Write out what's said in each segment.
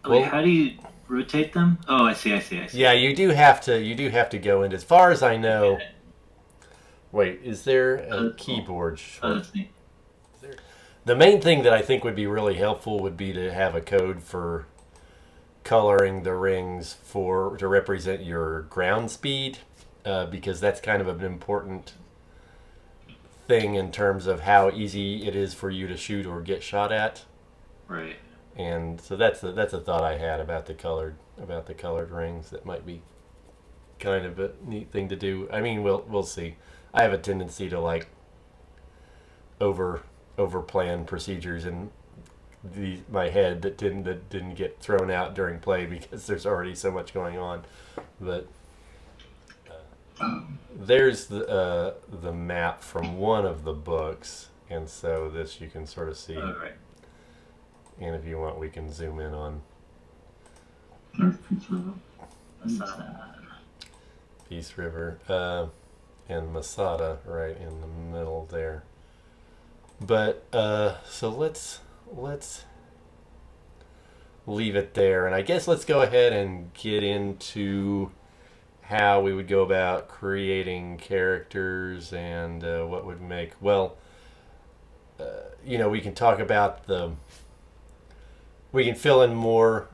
Wait, Well, how do you rotate them? Oh, I see. yeah, you do have to go into, as far as I I get know. it. Wait, is there Oh, a that's cool. keyboard Oh, short? that's neat. Is there? The main thing that I think would be really helpful would be to have a code for coloring the rings for to represent your ground speed, because that's kind of an important thing in terms of how easy it is for you to shoot or get shot at. Right. And so that's a thought I had about the colored rings. That might be kind of a neat thing to do. I mean, we'll see. I have a tendency to like over over plan procedures in my head that didn't get thrown out during play because there's already so much going on. But there's the map from one of the books, and so this you can sort of see. Oh, right. And if you want, we can zoom in on Masada. Peace River, and Masada right in the middle there. But so let's leave it there, and I guess let's go ahead and get into how we would go about creating characters and what would make we can talk about we can fill in more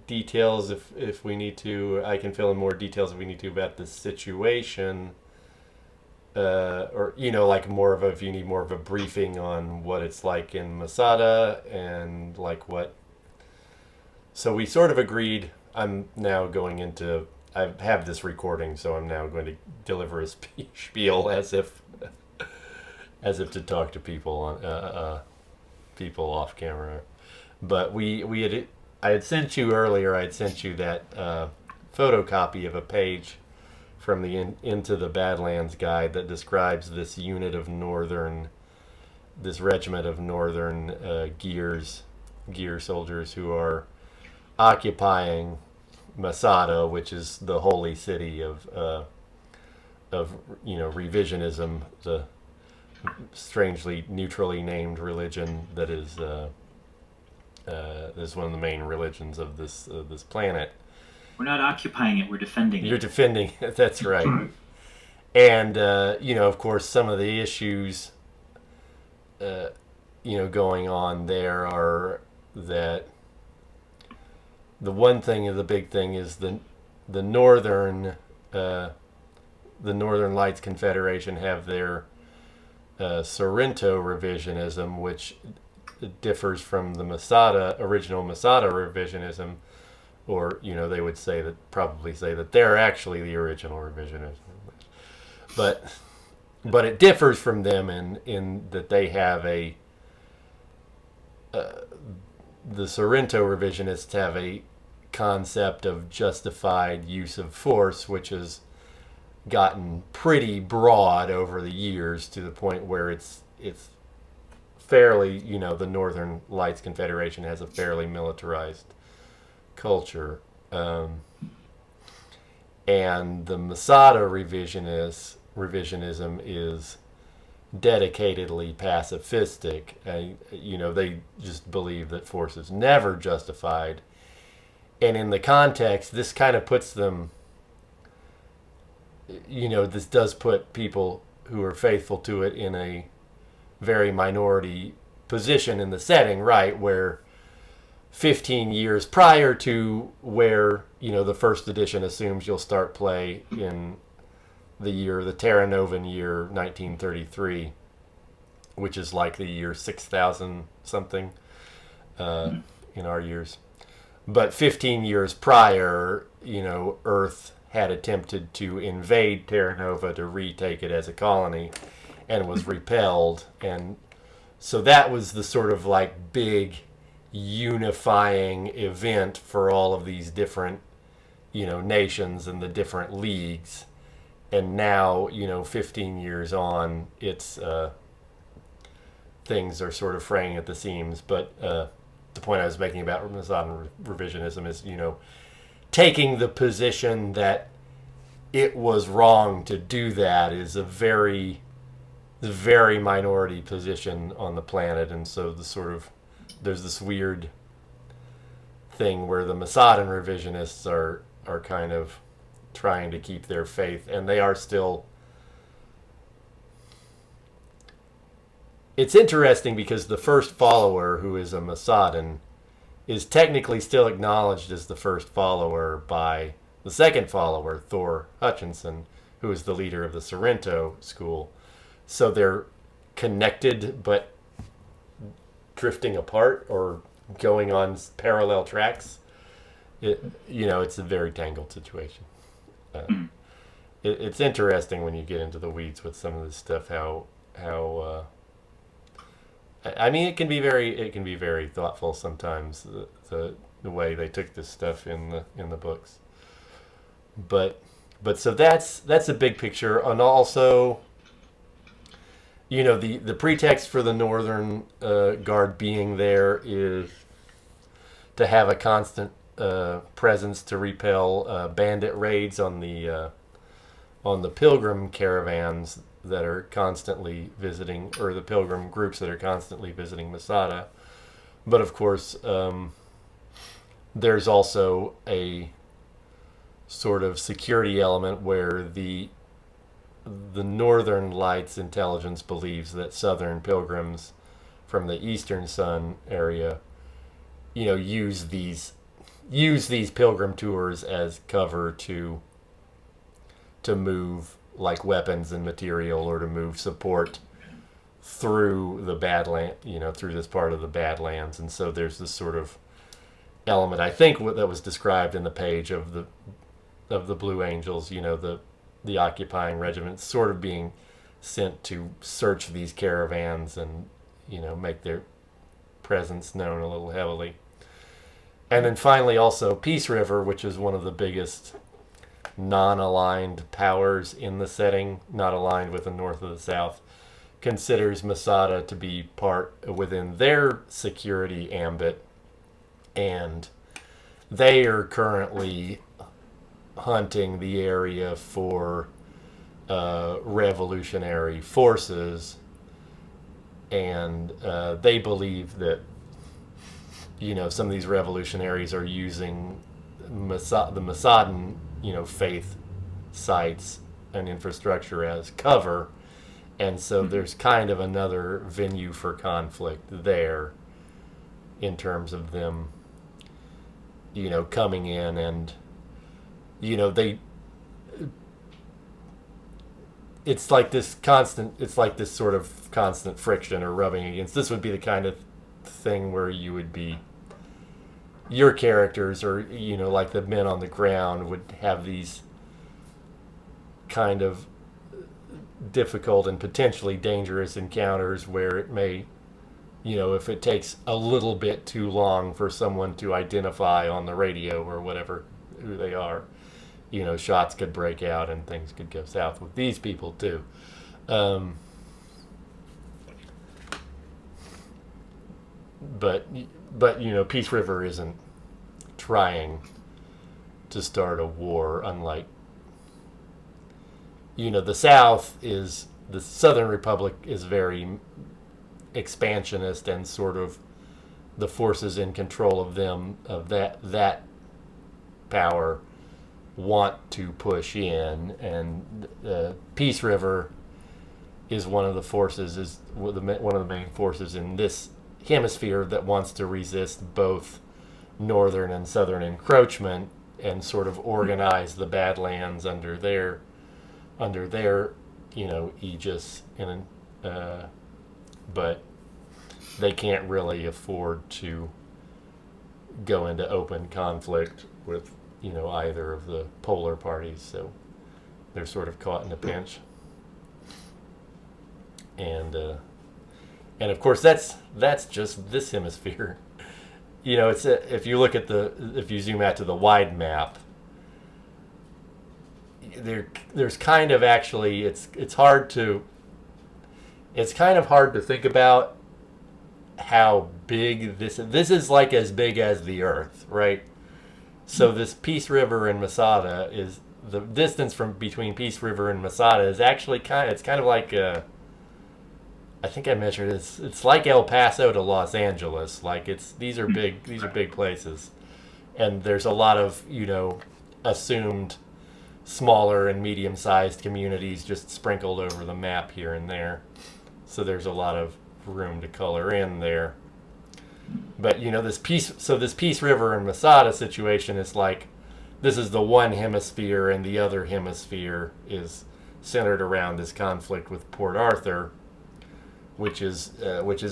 details if we need to. I can fill in more details if we need to about the situation, or like more of a, if you need more of a briefing on what it's like in Masada and like what. So we sort of agreed. I'm now going into. I have this recording, so I'm now going to deliver a spiel as if to talk to people people off camera. But we had I had sent you earlier. I had sent you that photocopy of a page from the Into the Badlands guide that describes this regiment of northern gear soldiers who are occupying Masada, which is the holy city of revisionism, the strangely neutrally named religion that is one of the main religions of this planet. We're not occupying it, we're defending You're it. defending it. That's right. And of course, some of the issues uh, going on there are that the big thing is the northern uh, the Northern Lights Confederation have their Sorrento revisionism, which differs from the original Masada revisionism, or they would probably say that they're actually the original revisionism, but it differs from them in that they have the Sorrento revisionists have a concept of justified use of force, which has gotten pretty broad over the years to the point where it's fairly, the Northern Lights Confederation has a fairly militarized culture, and the Masada revisionism is dedicatedly pacifistic. They just believe that force is never justified, and in the context, this kind of puts them. This does put people who are faithful to it in a very minority position in the setting, right? Where 15 years prior to where, the first edition assumes you'll start play in the Terra Novan year 1933, which is like the year 6000 something in our years. But 15 years prior, Earth had attempted to invade Terra Nova to retake it as a colony and was repelled. And so that was the sort of like big unifying event for all of these different, nations and the different leagues. And now, 15 years on, it's things are sort of fraying at the seams. But the point I was making about Renaissance revisionism is, taking the position that it was wrong to do that is a very, very minority position on the planet. And so there's this weird thing where the Masadan revisionists are kind of trying to keep their faith, and they are still. It's interesting because the first follower, who is a Masadan, is technically still acknowledged as the first follower by the second follower, Thor Hutchinson, who is the leader of the Sorrento school. So they're connected but drifting apart or going on parallel tracks. It's a very tangled situation. It's interesting when you get into the weeds with some of this stuff. How I mean, it can be very thoughtful sometimes. The way they took this stuff in the books. But so that's a big picture, and also, the pretext for the Northern Guard being there is to have a constant presence to repel bandit raids on the pilgrim caravans that are constantly visiting, or the pilgrim groups that are constantly visiting Masada. But of course, there's also a sort of security element where the Northern Lights intelligence believes that Southern pilgrims from the Eastern Sun area, use these pilgrim tours as cover to move like weapons and material, or to move support through the Badland, through this part of the Badlands. And so there's this sort of element, I think, that was described in the page of the Blue Angels, the occupying regiments sort of being sent to search these caravans and, make their presence known a little heavily. And then finally also Peace River, which is one of the biggest non-aligned powers in the setting, not aligned with the North or the South, considers Masada to be part within their security ambit, and they are currently hunting the area for revolutionary forces, and they believe that some of these revolutionaries are using the Masadan faith sites and infrastructure as cover, and so there's kind of another venue for conflict there in terms of them coming in, and it's like this sort of constant friction or rubbing against. This would be the kind of thing where you would be, your characters, or like the men on the ground, would have these kind of difficult and potentially dangerous encounters where it may, if it takes a little bit too long for someone to identify on the radio or whatever who they are, shots could break out and things could go south with these people too. But Peace River isn't trying to start a war, unlike the Southern Republic is very expansionist, and sort of the forces in control of them, of that power, want to push in, and Peace River is one of the main forces in this hemisphere that wants to resist both northern and southern encroachment, and sort of organize the Badlands under their aegis, and but they can't really afford to go into open conflict with either of the polar parties, so they're sort of caught in a pinch. And of course that's just this hemisphere. It's if you zoom out to the wide map, there's kind of actually it's kind of hard to think about how big this is, like as big as the Earth, right? So this Peace River and Masada, is the distance between Peace River and Masada is actually kind of like I think I measured it. It's like El Paso to Los Angeles. Like these are big places. and there's a lot of, assumed smaller and medium-sized communities just sprinkled over the map here and there. So there's a lot of room to color in there. But this Peace River and Masada situation is like, this is the one hemisphere, and the other hemisphere is centered around this conflict with Port Arthur, which is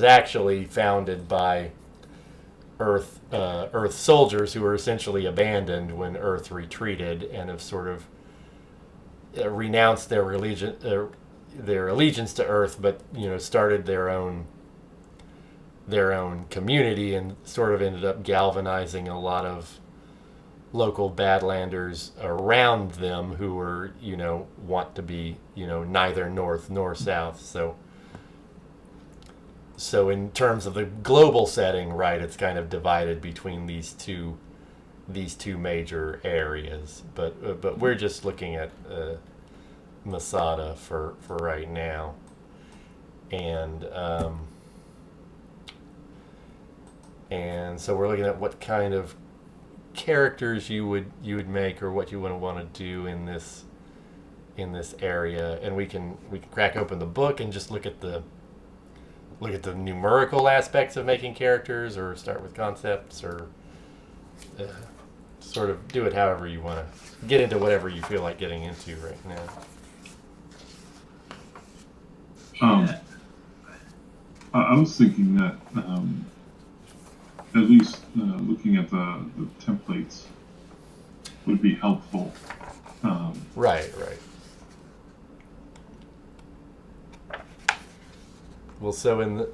actually founded by Earth soldiers who were essentially abandoned when Earth retreated, and have sort of renounced their allegiance to Earth, but started their own community, and sort of ended up galvanizing a lot of local Badlanders around them who were want to be neither north nor south. So in terms of the global setting, right, it's kind of divided between these two major areas. But we're just looking at Masada for right now, and so we're looking at what kind of characters you would make, or what you would want to do in this area. And we can crack open the book and just look at the numerical aspects of making characters, or start with concepts, or sort of do it however you want to get into whatever you feel like getting into right now. I was thinking that at least looking at the templates would be helpful. Right. Well, so in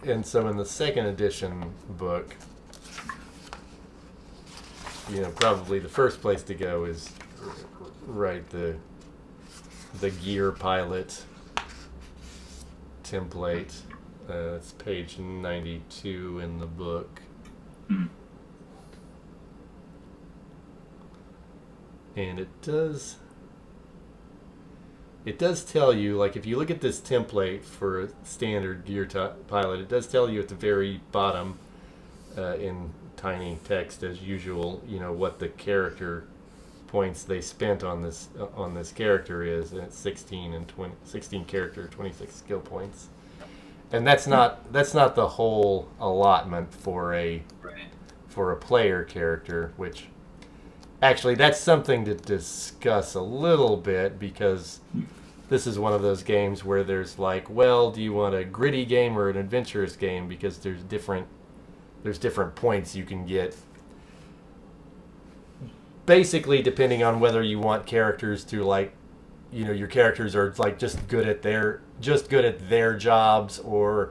the second edition book, probably the first place to go is right the gear pilot template. It's page 92 in the book. And it does tell you, like, if you look at this template for a standard gear pilot, it does tell you at the very bottom, in tiny text as usual, what the character points they spent on this character is, and it's 16 character, 26 skill points. And that's not the whole allotment for a player character, which actually that's something to discuss a little bit, because this is one of those games where there's like, well, do you want a gritty game or an adventurous game? Because there's different points you can get, basically depending on whether you want characters to, like, your characters are like just good at their jobs, or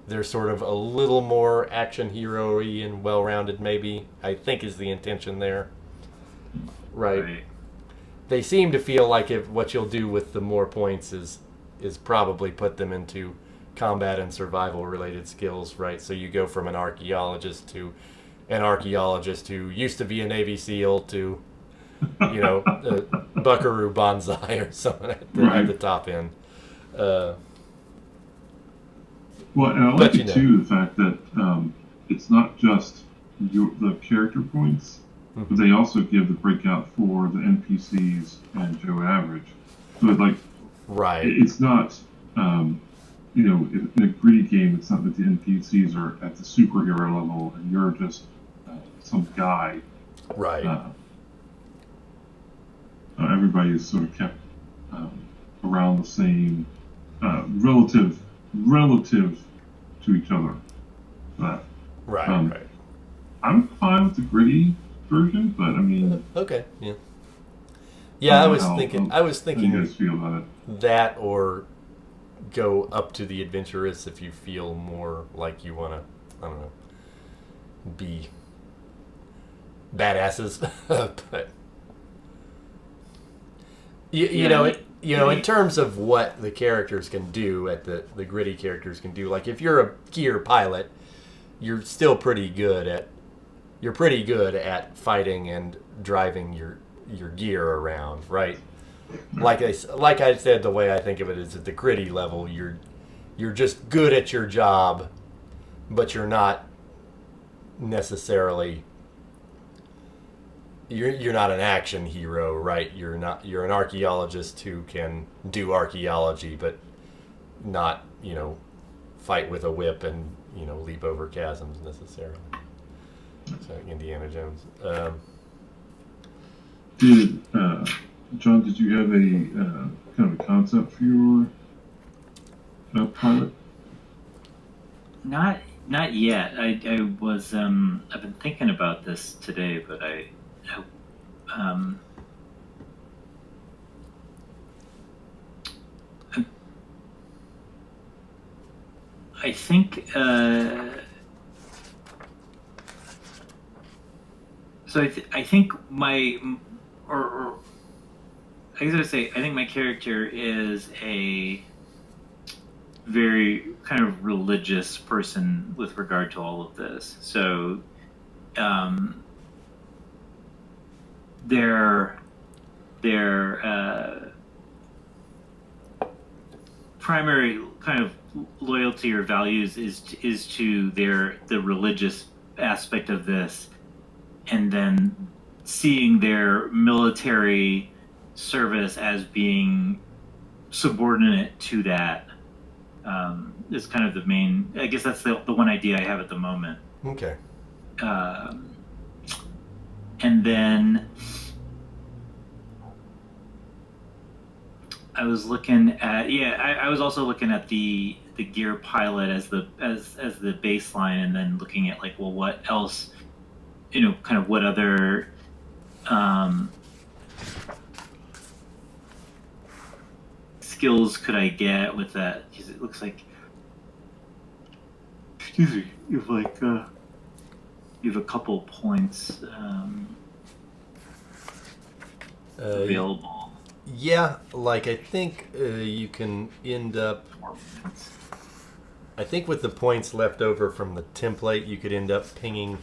they're sort of a little more action hero-y and well-rounded, maybe, I think is the intention there. Right. They seem to feel like what you'll do with the more points is probably put them into combat and survival related skills, right? So you go from an archaeologist who used to be a Navy SEAL to Buckaroo Banzai or something at the top end. Well, and I like it too, the fact that it's not just the character points, but they also give the breakout for the NPCs and Joe Average. So it's not, in a gritty game, it's not that the NPCs are at the superhero level and you're just some guy. Right. Everybody is sort of kept around the same, relative to each other. Right. I'm fine with the gritty version, but I mean. Okay. Yeah. I was thinking. How do you guys feel about it? That, or go up to the adventurous if you feel more like you want to, I don't know, be badasses, but. In terms of what the characters can do, the gritty characters can do, like if you're a gear pilot, you're still pretty good at fighting and driving your gear around, right? Like I said, the way I think of it is at the gritty level, you're just good at your job, but you're not necessarily you're not an action hero, right? You're an archaeologist who can do archaeology, but not fight with a whip and leap over chasms necessarily. So Indiana Jones. Did John? Did you have a kind of a concept for your pilot? Not yet. I was I've been thinking about this today, but um I think so. I think or I guess I would say I think my character is a very kind of religious person with regard to all of this. So um, their primary kind of loyalty or values is to the religious aspect of this, and then seeing their military service as being subordinate to that is kind of the main. I guess that's the one idea I have at the moment. Okay. Um, and then I was looking at I was also looking at the gear pilot as the baseline, and then looking at like, well, what else, kind of what other um, skills could I get with that? Because it looks like, excuse me, you have like you have a couple points available. Yeah, like I think you can end up. I think with the points left over from the template, you could end up pinging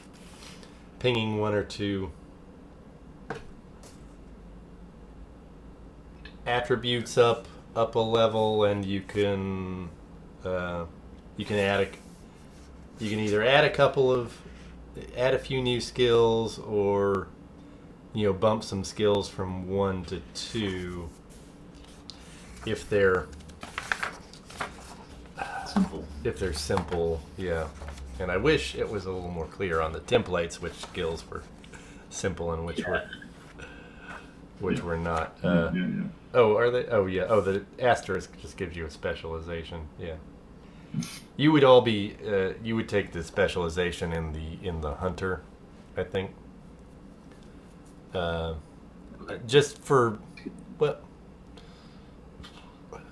one or two attributes up a level, and you can add you can either add a few new skills, or bump some skills from 1 to 2 if they're simple. Yeah. And I wish it was a little more clear on the templates which skills were simple and which were not. Yeah. Oh, are they? Oh, yeah. Oh, the asterisk just gives you a specialization. Yeah. You would all be. You would take the specialization in the hunter, I think. Just for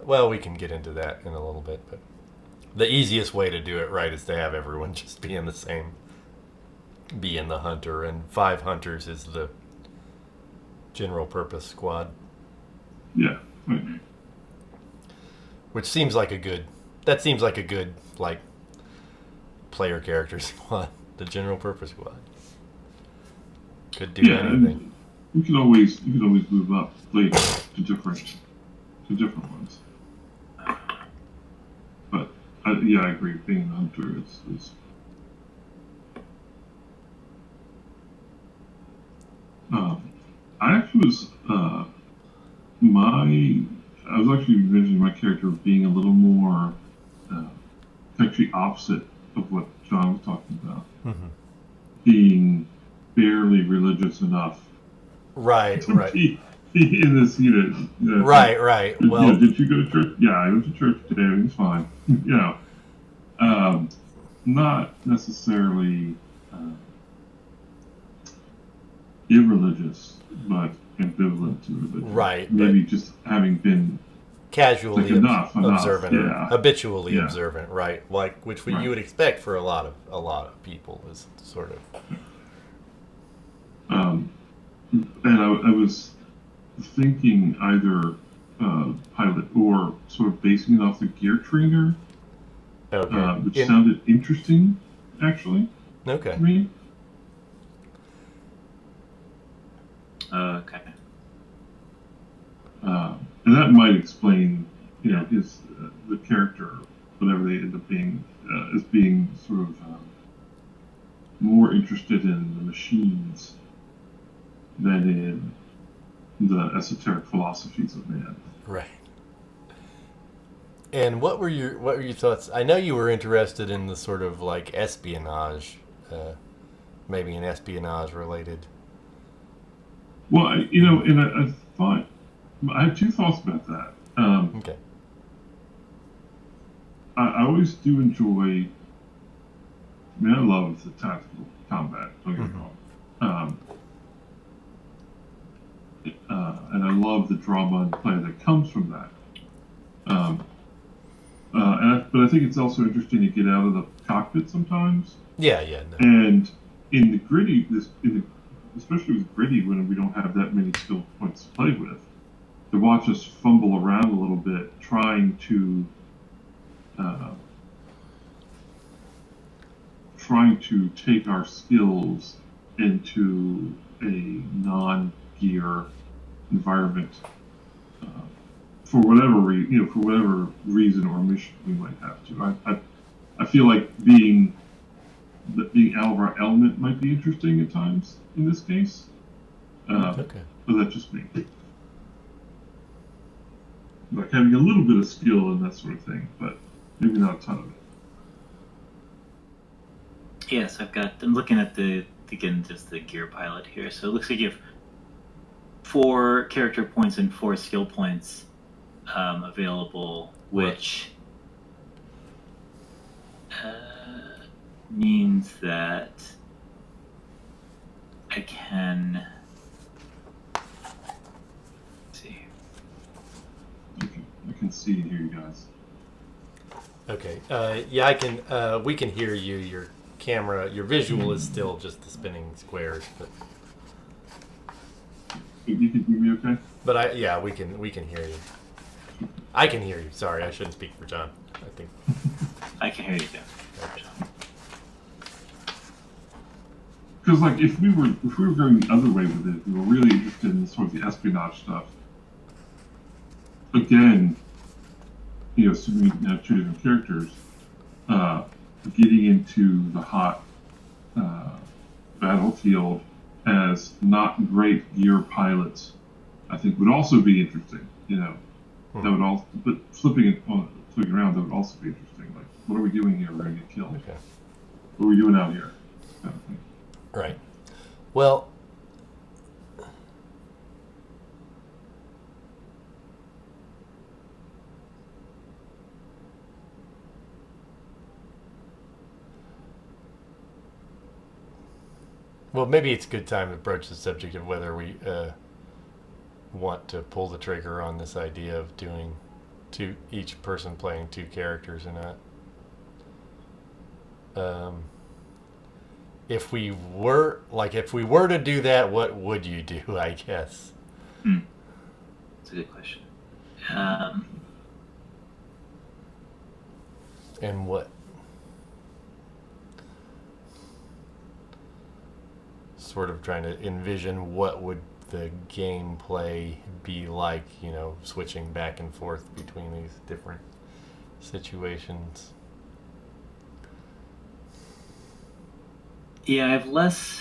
well, we can get into that in a little bit, but the easiest way to do it right is to have everyone just be in the hunter, and 5 hunters is the general purpose squad. Yeah. Right. Which seems like a good like player character squad. The general purpose squad could do anything. You can always move up later to different ones. But I agree. Being a hunter is I actually was I was actually envisioning my character being a little more actually opposite of what John was talking about. Mm-hmm. Being barely religious enough, right. Be in this unit. Right. Well, did you go to church? Yeah, I went to church today. Everything's fine. Not necessarily irreligious, but ambivalent to religion. Right. Maybe just having been casually enough, observant, yeah. Habitually observant, right? Like which you would expect for a lot of people is sort of. And I was thinking either pilot or sort of basing it off the gear trainer, which sounded interesting, actually. Okay. To me. Okay. And that might explain, his the character, whatever they end up being, as being sort of more interested in the machines than in the esoteric philosophies of man. Right. And what were your thoughts? I know you were interested in the sort of like espionage, maybe an espionage related. Well, I thought I have two thoughts about that. Okay. I always do enjoy. I mean, I love the tactical combat. Don't get me wrong. And I love the drama and play that comes from that. But I think it's also interesting to get out of the cockpit sometimes. Yeah, yeah. No. And in the gritty, especially with gritty, when we don't have that many skill points to play with, to watch us fumble around a little bit, trying to take our skills into a non-gear environment for whatever reason or mission we might have to. I feel like being out of our element might be interesting at times in this case. Okay. But that's just me. Like having a little bit of skill and that sort of thing, but maybe not a ton of it. Yes, I'm looking at just the gear pilot here. So it looks like you have 4 character points and 4 skill points available, which means that I can see. Okay, I can see and hear you guys. Okay. Yeah, I can. We can hear you. Your camera, your visual is still just the spinning squares, but You can hear me okay? But we can hear you. I can hear you. Sorry, I shouldn't speak for John. I think I can hear you too. Because like if we were going the other way with it, we were really interested in sort of the espionage stuff. Again, assuming we have 2 different characters, getting into the hot battlefield as not great gear pilots, I think would also be interesting. That would also, but flipping around, that would also be interesting. Like, what are we doing here? We're going to get killed. Okay. What are we doing out here? Kind of thing. Right. Well, maybe it's a good time to broach the subject of whether we want to pull the trigger on this idea of doing each person playing 2 characters or not. If we were to do that, what would you do? I guess. That's a good question. And what? Sort of trying to envision what would the gameplay be like, switching back and forth between these different situations. Yeah, I have less.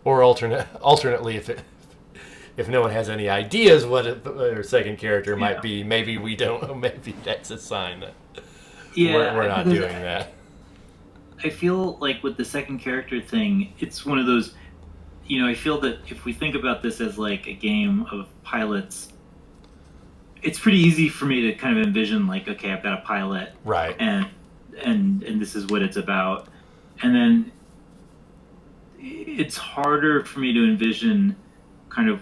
Or alternately, if no one has any ideas what their second character might be, maybe we don't. Maybe that's a sign that we're not doing that. I feel like with the second character thing, it's one of those. I feel that if we think about this as like a game of pilots, it's pretty easy for me to kind of envision like, okay, I've got a pilot, right, and this is what it's about, and then it's harder for me to envision kind of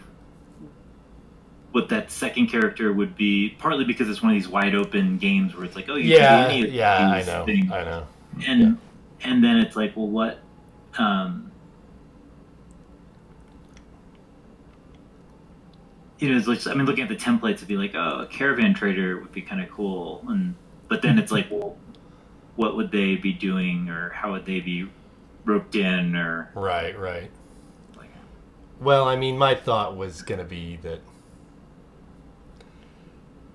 what that second character would be, partly because it's one of these wide open games where it's like, oh, you can do any of these things. I know. And then it's like, well, what it's like, looking at the templates, it'd be like, oh, a caravan trader would be kind of cool, but then it's like, well, what would they be doing, or how would they be roped in, or right. Well, my thought was going to be that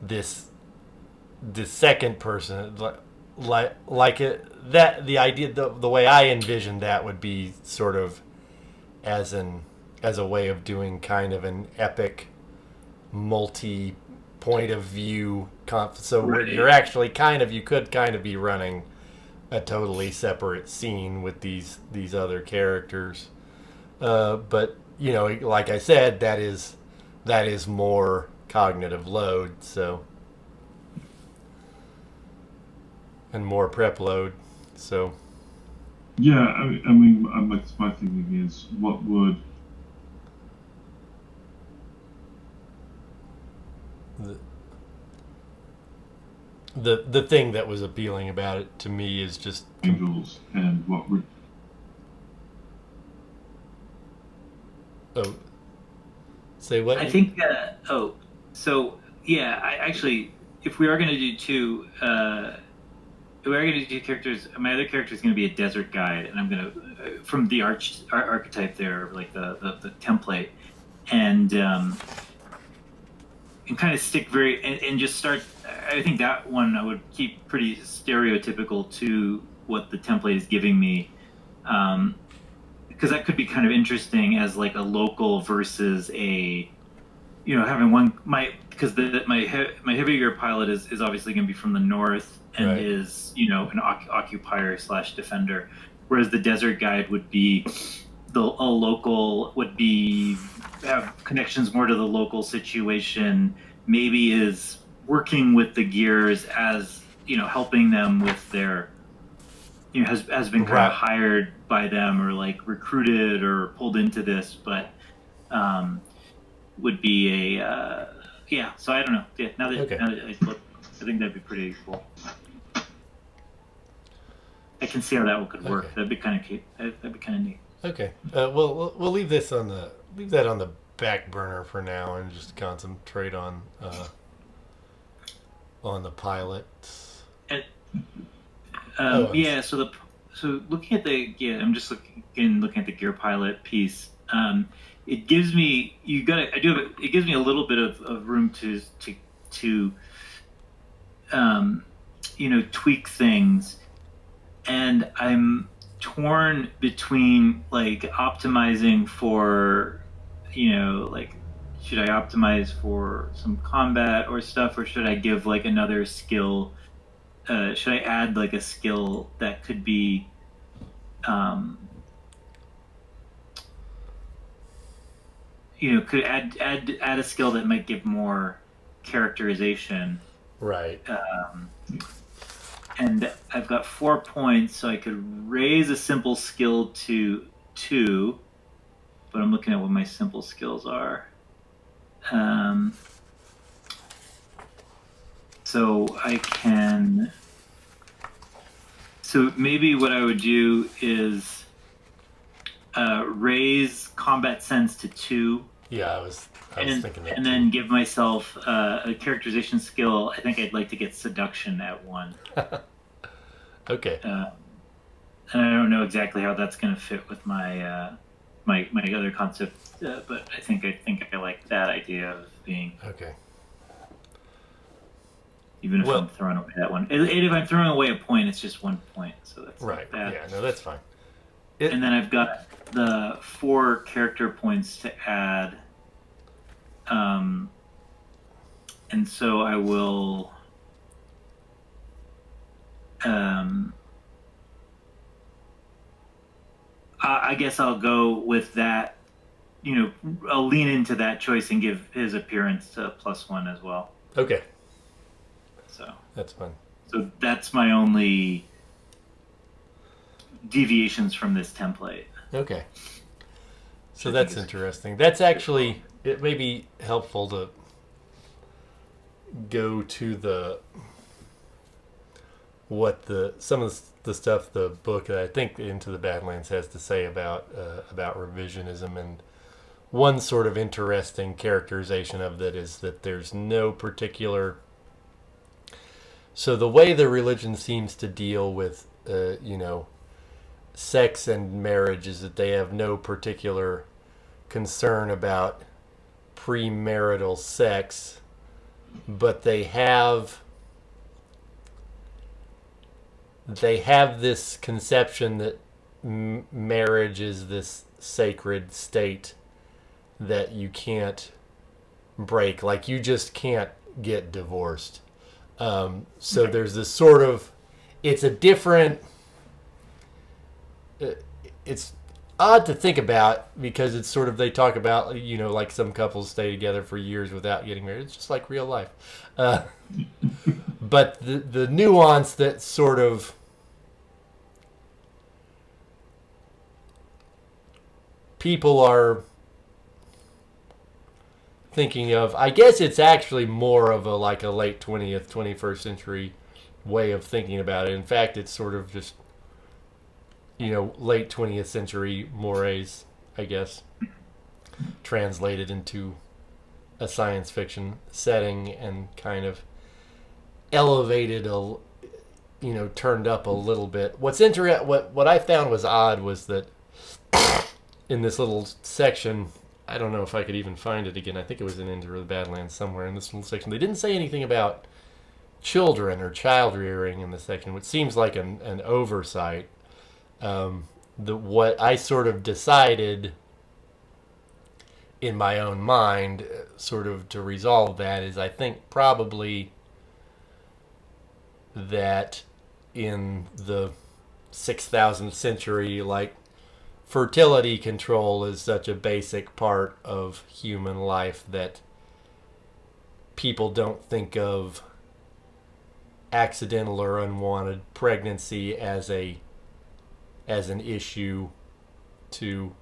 the second person, like it, that the idea, the way I envisioned that would be sort of as a way of doing kind of an epic multi point of view so Right. you're actually you could kind of be running a totally separate scene with these other characters, but like I said, that is more cognitive load, so, and more prep load, so. Yeah, I mean, my thinking is, what would The thing that was appealing about it to me is just angels and what would oh, say what? I think. So yeah. I actually, if we are going to do two, if we are going to do two characters, my other character is going to be a desert guide, and I'm going to from the archetype there, like the template, and kind of stick and just start. I think that one I would keep pretty stereotypical to what the template is giving me, because that could be kind of interesting as like a local versus a, having one because my heavier pilot is obviously going to be from the north and Right. is an occupier slash defender, whereas the desert guide would be a local, would be have connections more to the local situation, maybe is working with the gears as helping them with their has been kind Right. of hired by them or like recruited or pulled into this, but would be a yeah. So I don't know. Yeah, Okay. now that I look, I think that'd be pretty cool. I can see how that one could work. Okay. That'd be kind of that'd be kind of neat. Okay. We'll leave that on the back burner for now and just concentrate on the pilot. And Oh, yeah, so looking at I'm just looking at the gear pilot piece. It gives me it gives me a little bit of room to tweak things, and I'm torn between like optimizing for like, should I optimize for some combat or stuff, or should I give like another skill? Should I add like a skill that could be um, could add a skill that might give more characterization? right. And I've got 4 points, so I could raise a simple skill to 2, but I'm looking at what my simple skills are. So I can. So maybe what I would do is raise combat sense to 2. Yeah, I was thinking that and too. then give myself a characterization skill. I think I'd like to get seduction at 1. Okay. And I don't know exactly how that's going to fit with my my other concept, but I think I like that idea of being, Okay. even if Well- I'm throwing away that one. And if I'm throwing away a point, it's just 1 point, so that's not Right. bad. Yeah. No, that's fine. And then I've got the 4 character points to add, and so I will. I guess I'll go with that. I'll lean into that choice and give his appearance to +1 as well. Okay. So, That's fine. so that's my only deviations from this template. Okay. So I that's think is interesting. That's actually, it may be helpful to go to some of the stuff the book that I think Into the Badlands has to say about revisionism, and one sort of interesting characterization of that is that there's no particular. So the way the religion seems to deal with sex and marriage is that they have no particular concern about premarital sex, but they have they have this conception that marriage is this sacred state that you can't break. Like, you just can't get divorced. So there's this sort of, it's a different, it's odd to think about because it's sort of, they talk about, like some couples stay together for years without getting married. It's just like real life. But the nuance that sort of people are thinking of, I guess it's actually more of a late 20th, 21st century way of thinking about it. In fact, it's sort of just, late 20th century mores, I guess, translated into a science fiction setting and kind of elevated turned up a little bit. What I found was odd was that in this little section, I don't know if I could even find it again. I think it was in Into the Badlands somewhere in this little section. They didn't say anything about children or child rearing in this section, which seems like an oversight. What I sort of decided in my own mind, sort of to resolve that, is I think probably that in the 6,000th century, fertility control is such a basic part of human life that people don't think of accidental or unwanted pregnancy as an issue to,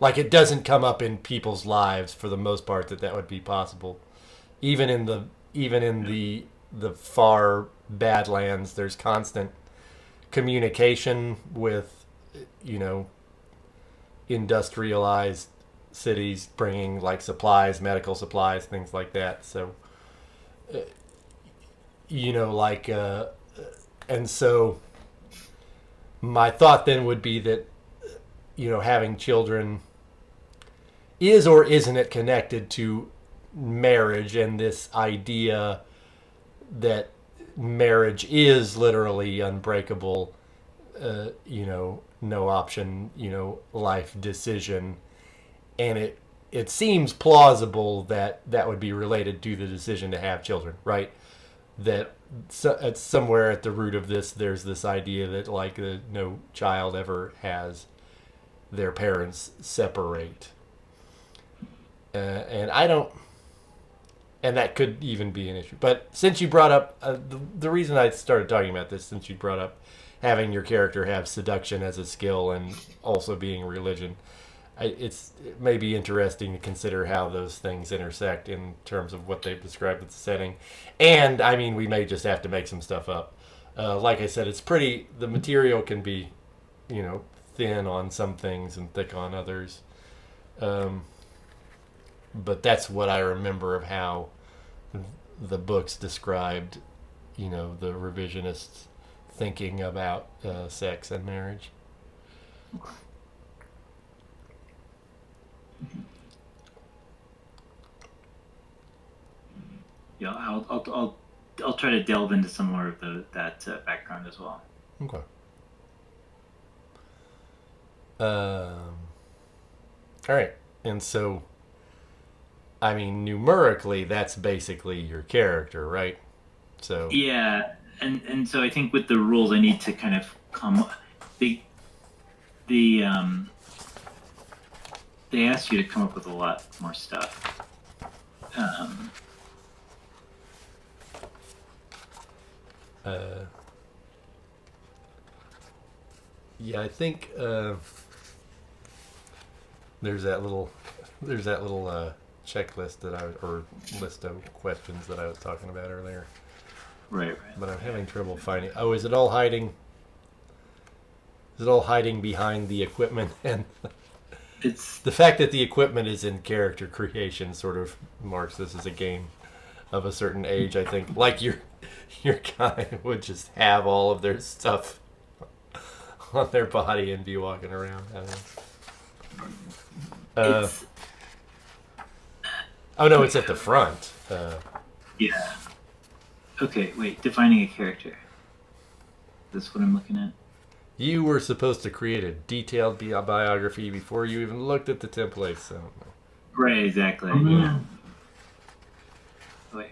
it doesn't come up in people's lives for the most part that would be possible. Even in the far Badlands, there's constant communication with industrialized cities bringing supplies, medical supplies, things like that. So, and so my thought then would be that, having children is or isn't it connected to marriage and this idea that marriage is literally unbreakable, no option, life decision. And it seems plausible that would be related to the decision to have children, right? That it's somewhere at the root of this, there's this idea that no child ever has their parents separate. And that could even be an issue. But since you brought up, the reason I started talking about this, since you brought up having your character have seduction as a skill and also being religion, it may be interesting to consider how those things intersect in terms of what they've described with the setting. And, we may just have to make some stuff up. Like I said, the material can be, thin on some things and thick on others. But that's what I remember of how the books described, the revisionists thinking about sex and marriage. Yeah, I'll try to delve into some more of that background as well. Okay. All right, and so, numerically, that's basically your character, right? So yeah, and so I think with the rules, I need to kind of they ask you to come up with a lot more stuff. Yeah, I think there's that little checklist or list of questions that I was talking about earlier. Right. But I'm having trouble finding. Oh, is it all hiding? Is it all hiding behind the equipment? And It's the fact that the equipment is in character creation sort of marks this as a game of a certain age, I think. Like your guy would just have all of their stuff on their body and be walking around. I don't know. Oh no, it's at the front. Yeah. Okay, wait. Defining a character. This what I'm looking at. You were supposed to create a detailed biography before you even looked at the templates. So. Right, exactly. Oh, Yeah. man. Wait.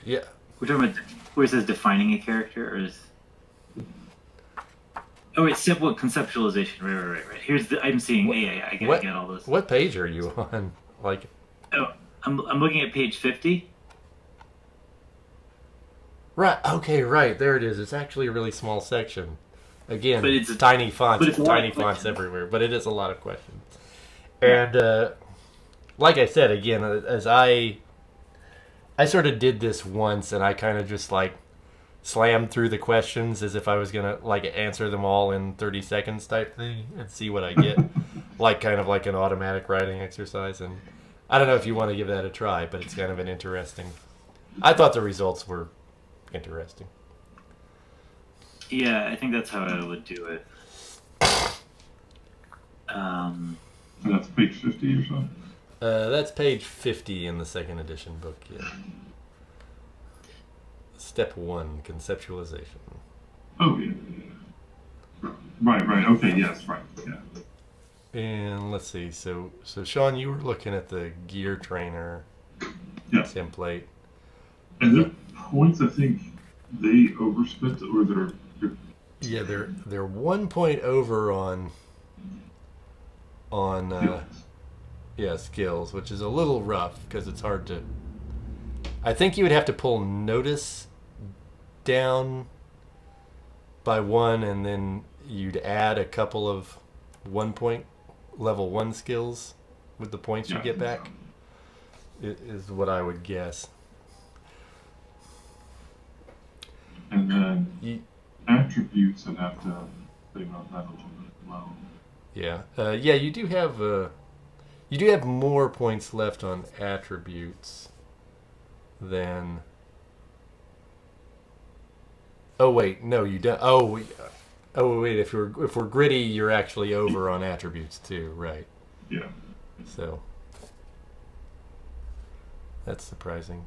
Yeah. We're talking about where it says defining a character, or is? Oh wait, simple conceptualization. Right. Here's the. I'm seeing. What- Yeah. I What, get all those. what page are you on? Like, Oh, I'm looking at page 50. right? Okay, right there it is. It's actually a really small section. Again, But it's tiny fonts, but it's a lot tiny of fonts questions. everywhere. But it is a lot of questions. And like I said, again, as I sort of did this once, and I kind of just like slammed through the questions as if I was gonna like answer them all in 30 seconds type thing and see what I get, like kind of like an automatic writing exercise. And I don't know if you want to give that a try, but it's kind of an interesting. I thought the results were interesting. Yeah, I think that's how I would do it. And that's page 50 or something. That's page 50 in the second edition book. Yeah. Step 1, conceptualization. Oh, yeah. Right. Okay, yes, right. Yeah. And let's see. So Sean, you were looking at the gear trainer Yeah. template. And the points, I think they overspent, or they're Yeah, they're 1 point over on skills, which is a little rough because it's hard to. I think you would have to pull notice down by 1, and then you'd add a couple of 1 point level 1 skills with the points you get back. Is what I would guess. And then attributes, I'd have to think about that a little bit as well. Yeah, yeah. You do have more points left on attributes than. Oh wait, no, you don't. Oh wait. If we're gritty, you're actually over on attributes too, right? Yeah. So that's surprising.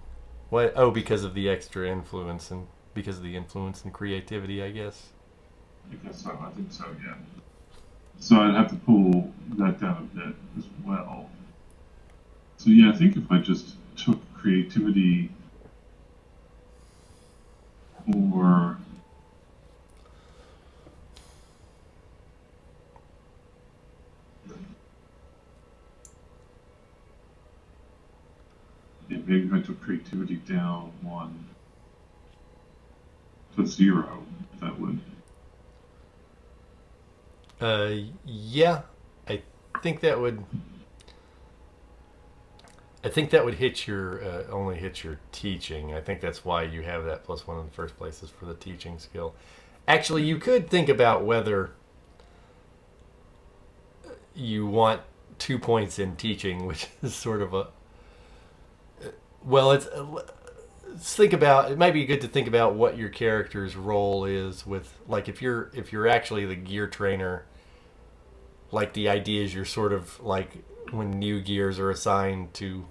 What? Oh, because of the extra influence and because of the influence and creativity, I guess. I guess so. I think so, yeah. So I'd have to pull that down a bit as well. So yeah, I think if I just took creativity or maybe if I took creativity down 1 to 0, that would. Yeah, I think that would. I think that would hit your only hit your teaching. I think that's why you have that +1 in the first place, is for the teaching skill. Actually, you could think about whether you want 2 points in teaching, which is sort of a. Well, let's think about. It might be good to think about what your character's role is with, like, if you're actually the gear trainer. Like, the idea is you're sort of like when new gears are assigned to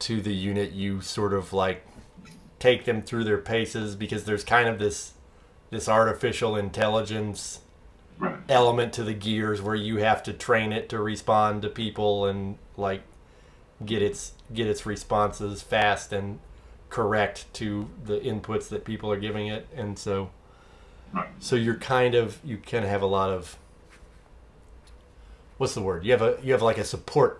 the unit, you sort of like take them through their paces, because there's kind of this artificial intelligence Right. element to the gears where you have to train it to respond to people and like get its responses fast and correct to the inputs that people are giving it. And so Right. so you kind of have a lot of, what's the word? You have like a support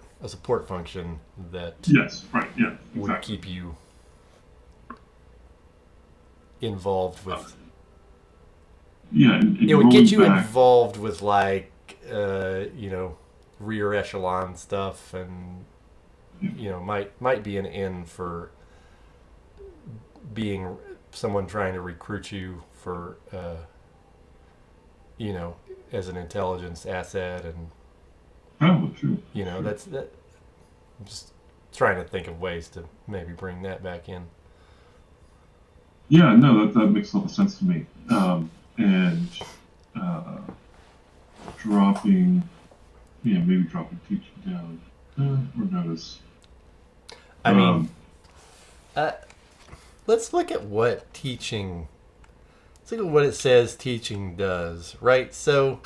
function that Yes. Right. Yeah. would Exactly. keep you involved with. Yeah. And It would get you rolling back, involved with like rear echelon stuff, and might be an in for being someone trying to recruit you for as an intelligence asset. And probably true. Sure. that's that. I'm just trying to think of ways to maybe bring that back in. Yeah, no, that makes a lot of sense to me. And maybe dropping teaching down or notice. I mean, Let's look at what teaching. Let's look at what it says teaching does. Right. So,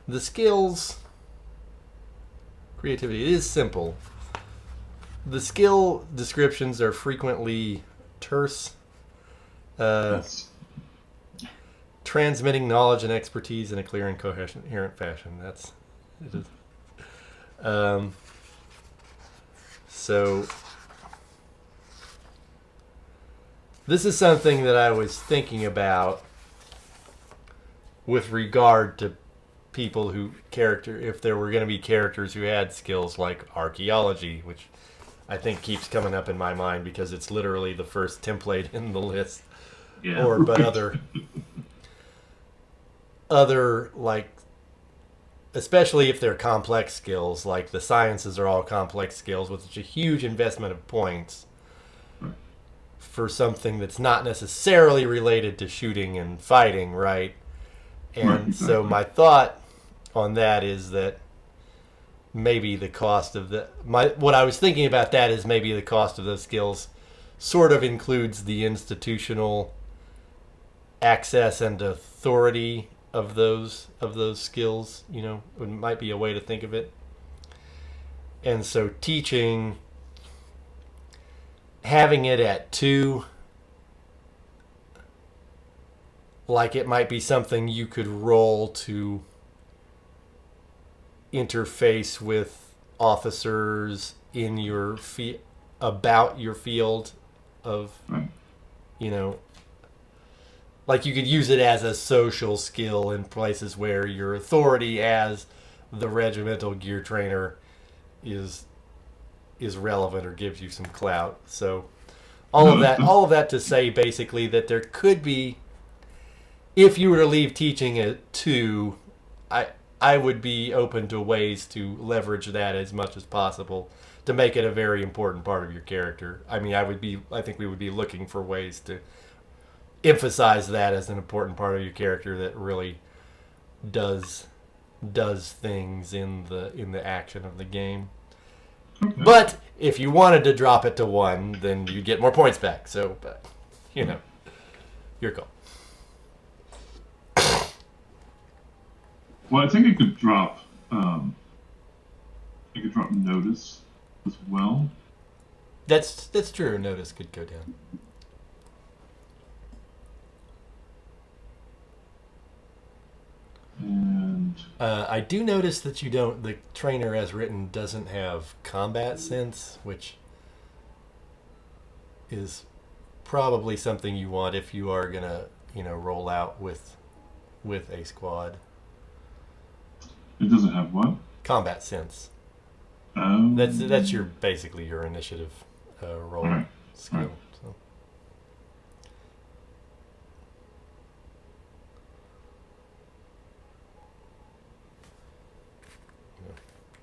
the skills, creativity. It is simple. The skill descriptions are frequently terse. Yes. Transmitting knowledge and expertise in a clear and coherent fashion. That's it is. So this is something that I was thinking about with regard to people if there were going to be characters who had skills like archaeology, which I think keeps coming up in my mind because it's literally the first template in the list. Yeah. But other like, especially if they're complex skills, like the sciences are all complex skills with such a huge investment of points for something that's not necessarily related to shooting and fighting, right? And so my thought on that is that maybe the cost of what I was thinking about that is maybe the cost of those skills sort of includes the institutional access and authority of those skills. It might be a way to think of it. And so teaching, having it at 2, like it might be something you could roll to interface with officers in your about your field of, like you could use it as a social skill in places where your authority as the regimental gear trainer is relevant or gives you some clout. So all of that to say basically that there could be, if you were to leave teaching at 2, I would be open to ways to leverage that as much as possible to make it a very important part of your character. I mean, I think we would be looking for ways to emphasize that as an important part of your character that really does things in the action of the game. Okay. But if you wanted to drop it to 1, then you'd get more points back. So, but your call. Well, I think it could drop. It could drop notice as well. That's true. Notice could go down. And I do notice that the trainer as written doesn't have combat sense, which is probably something you want if you are gonna, roll out with a squad. it doesn't have what? Combat sense. Oh. That's basically your initiative roll Right. skill. Right. So.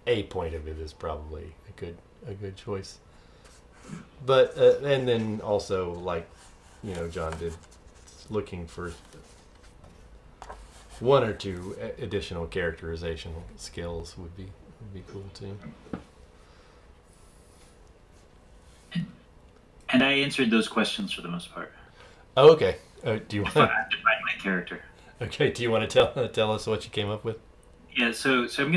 A point of it is probably a good choice. But and then also like John did, looking for 1 or 2 additional characterization skills would be cool too. And I answered those questions for the most part. Oh, okay. Do you I want? defined my character. Okay. Do you want to tell us what you came up with? Yeah. So I'm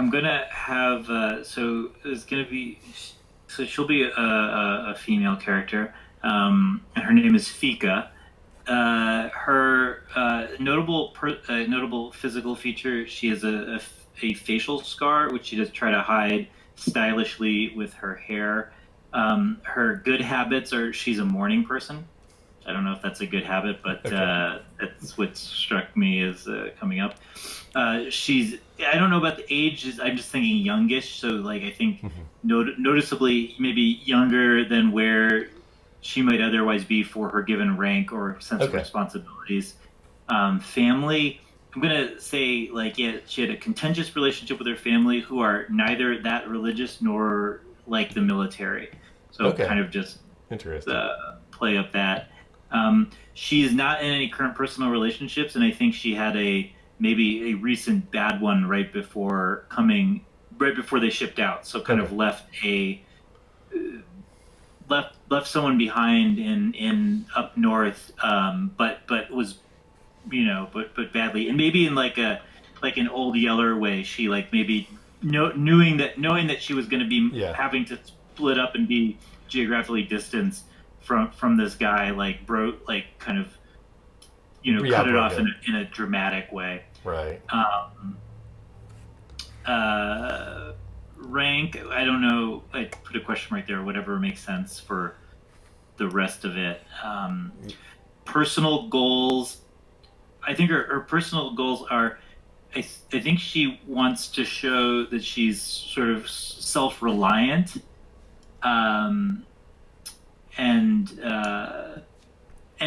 gonna have so it's gonna be so she'll be a female character, and her name is Fika. Her notable physical feature, she has a facial scar which she does try to hide stylishly with her hair. Her good habits are she's a morning person. I don't know if that's a good habit, but that's what struck me as coming up. I don't know about the age. I'm just thinking youngish. So like I think noticeably maybe younger than where she might otherwise be for her given rank or sense of responsibilities. Family, I'm gonna say like she had a contentious relationship with her family who are neither that religious nor like the military. So kind of just interesting. Play up that. She's not in any current personal relationships, and I think she had maybe a recent bad one right before they shipped out. So kind of left a left someone behind in up north, but was but badly, and maybe in like an old Yeller way. She like maybe knowing that she was going to be having to split up and be geographically distanced from this guy, like kind of cut it off in a dramatic way. Right. Rank, I don't know. I put a question right there. Whatever makes sense for the rest of it. Personal goals. I think her personal goals are. I think she wants to show that she's sort of self-reliant, and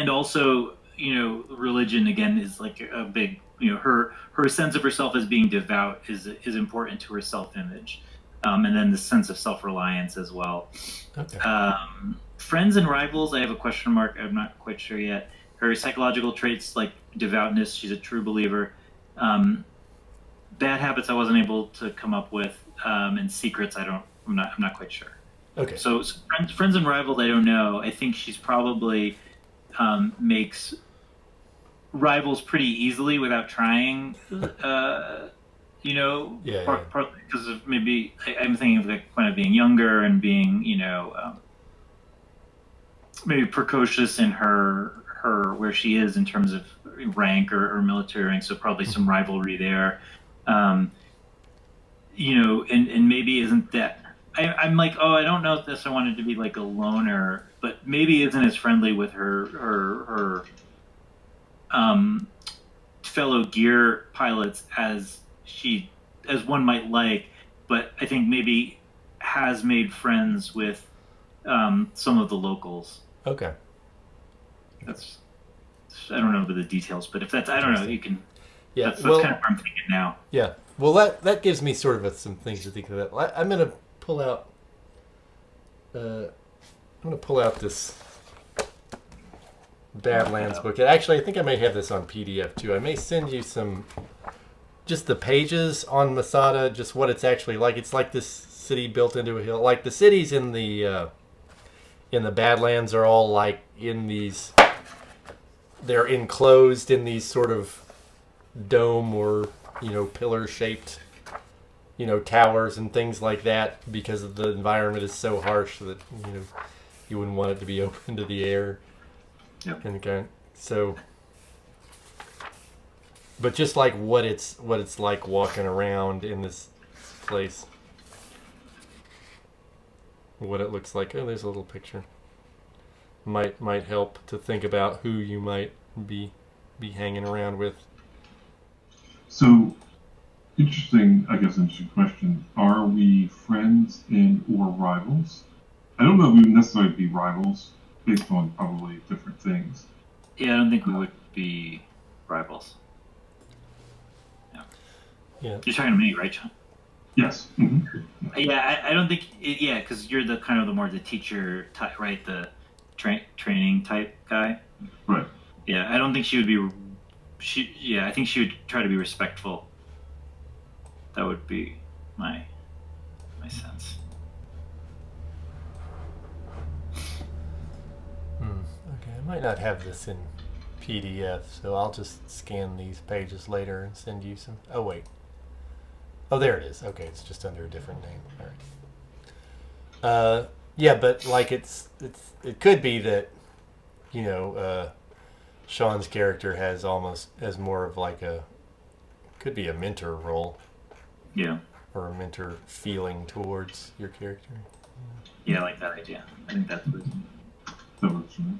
also religion again is like a big her sense of herself as being devout is important to her self-image, and then the sense of self-reliance as well. Okay. Friends and rivals, I have a question mark. I'm not quite sure yet. Her psychological traits like devoutness, she's a true believer. Bad habits I wasn't able to come up with, and secrets I'm not quite sure. Okay. So friends and rivals I don't know. I think she's probably makes rivals pretty easily without trying. Partly because of maybe I'm thinking of like kind of being younger and being maybe precocious in her where she is in terms of rank or military rank, so probably some rivalry there. And maybe isn't that I'm like, I don't know if I wanted to be like a loner, but maybe isn't as friendly with her fellow gear pilots as one might like, but I think maybe has made friends with some of the locals. Okay. I don't know the details, but if that's, I don't know, you can. Yeah, that's kind of what I'm thinking now. Yeah, well, that gives me sort of some things to think of. I'm gonna pull out. This Badlands book. Actually, I think I may have this on PDF too. I may send you just the pages on Masada, just what it's actually like. It's like this city built into a hill. Like the cities in the Badlands are all like in these. They're enclosed in these sort of dome or pillar shaped towers and things like that because the environment is so harsh that you wouldn't want it to be open to the air. Yep. And so, but just like what it's like walking around in this place, what it looks like. Oh, there's a little picture. Might help to think about who you might be hanging around with. So, interesting question. Are we friends or rivals? I don't know if we would necessarily be rivals based on probably different things. Yeah, I don't think we would be rivals. Yeah. You're talking to me, right, John? Yes. Mm-hmm. Yeah, I don't think. Because you're the kind of the more the teacher type, right? The training type guy. Right. Yeah, I don't think she would be. I think she would try to be respectful. That would be my sense. Okay, I might not have this in PDF, so I'll just scan these pages later and send you some. Oh wait. Oh, there it is. Okay, it's just under a different name. All right. Yeah, but like it could be that Sean's character has more of like could be a mentor role. Yeah. Or a mentor feeling towards your character. Yeah, I like that idea. I think that's good. That works for me.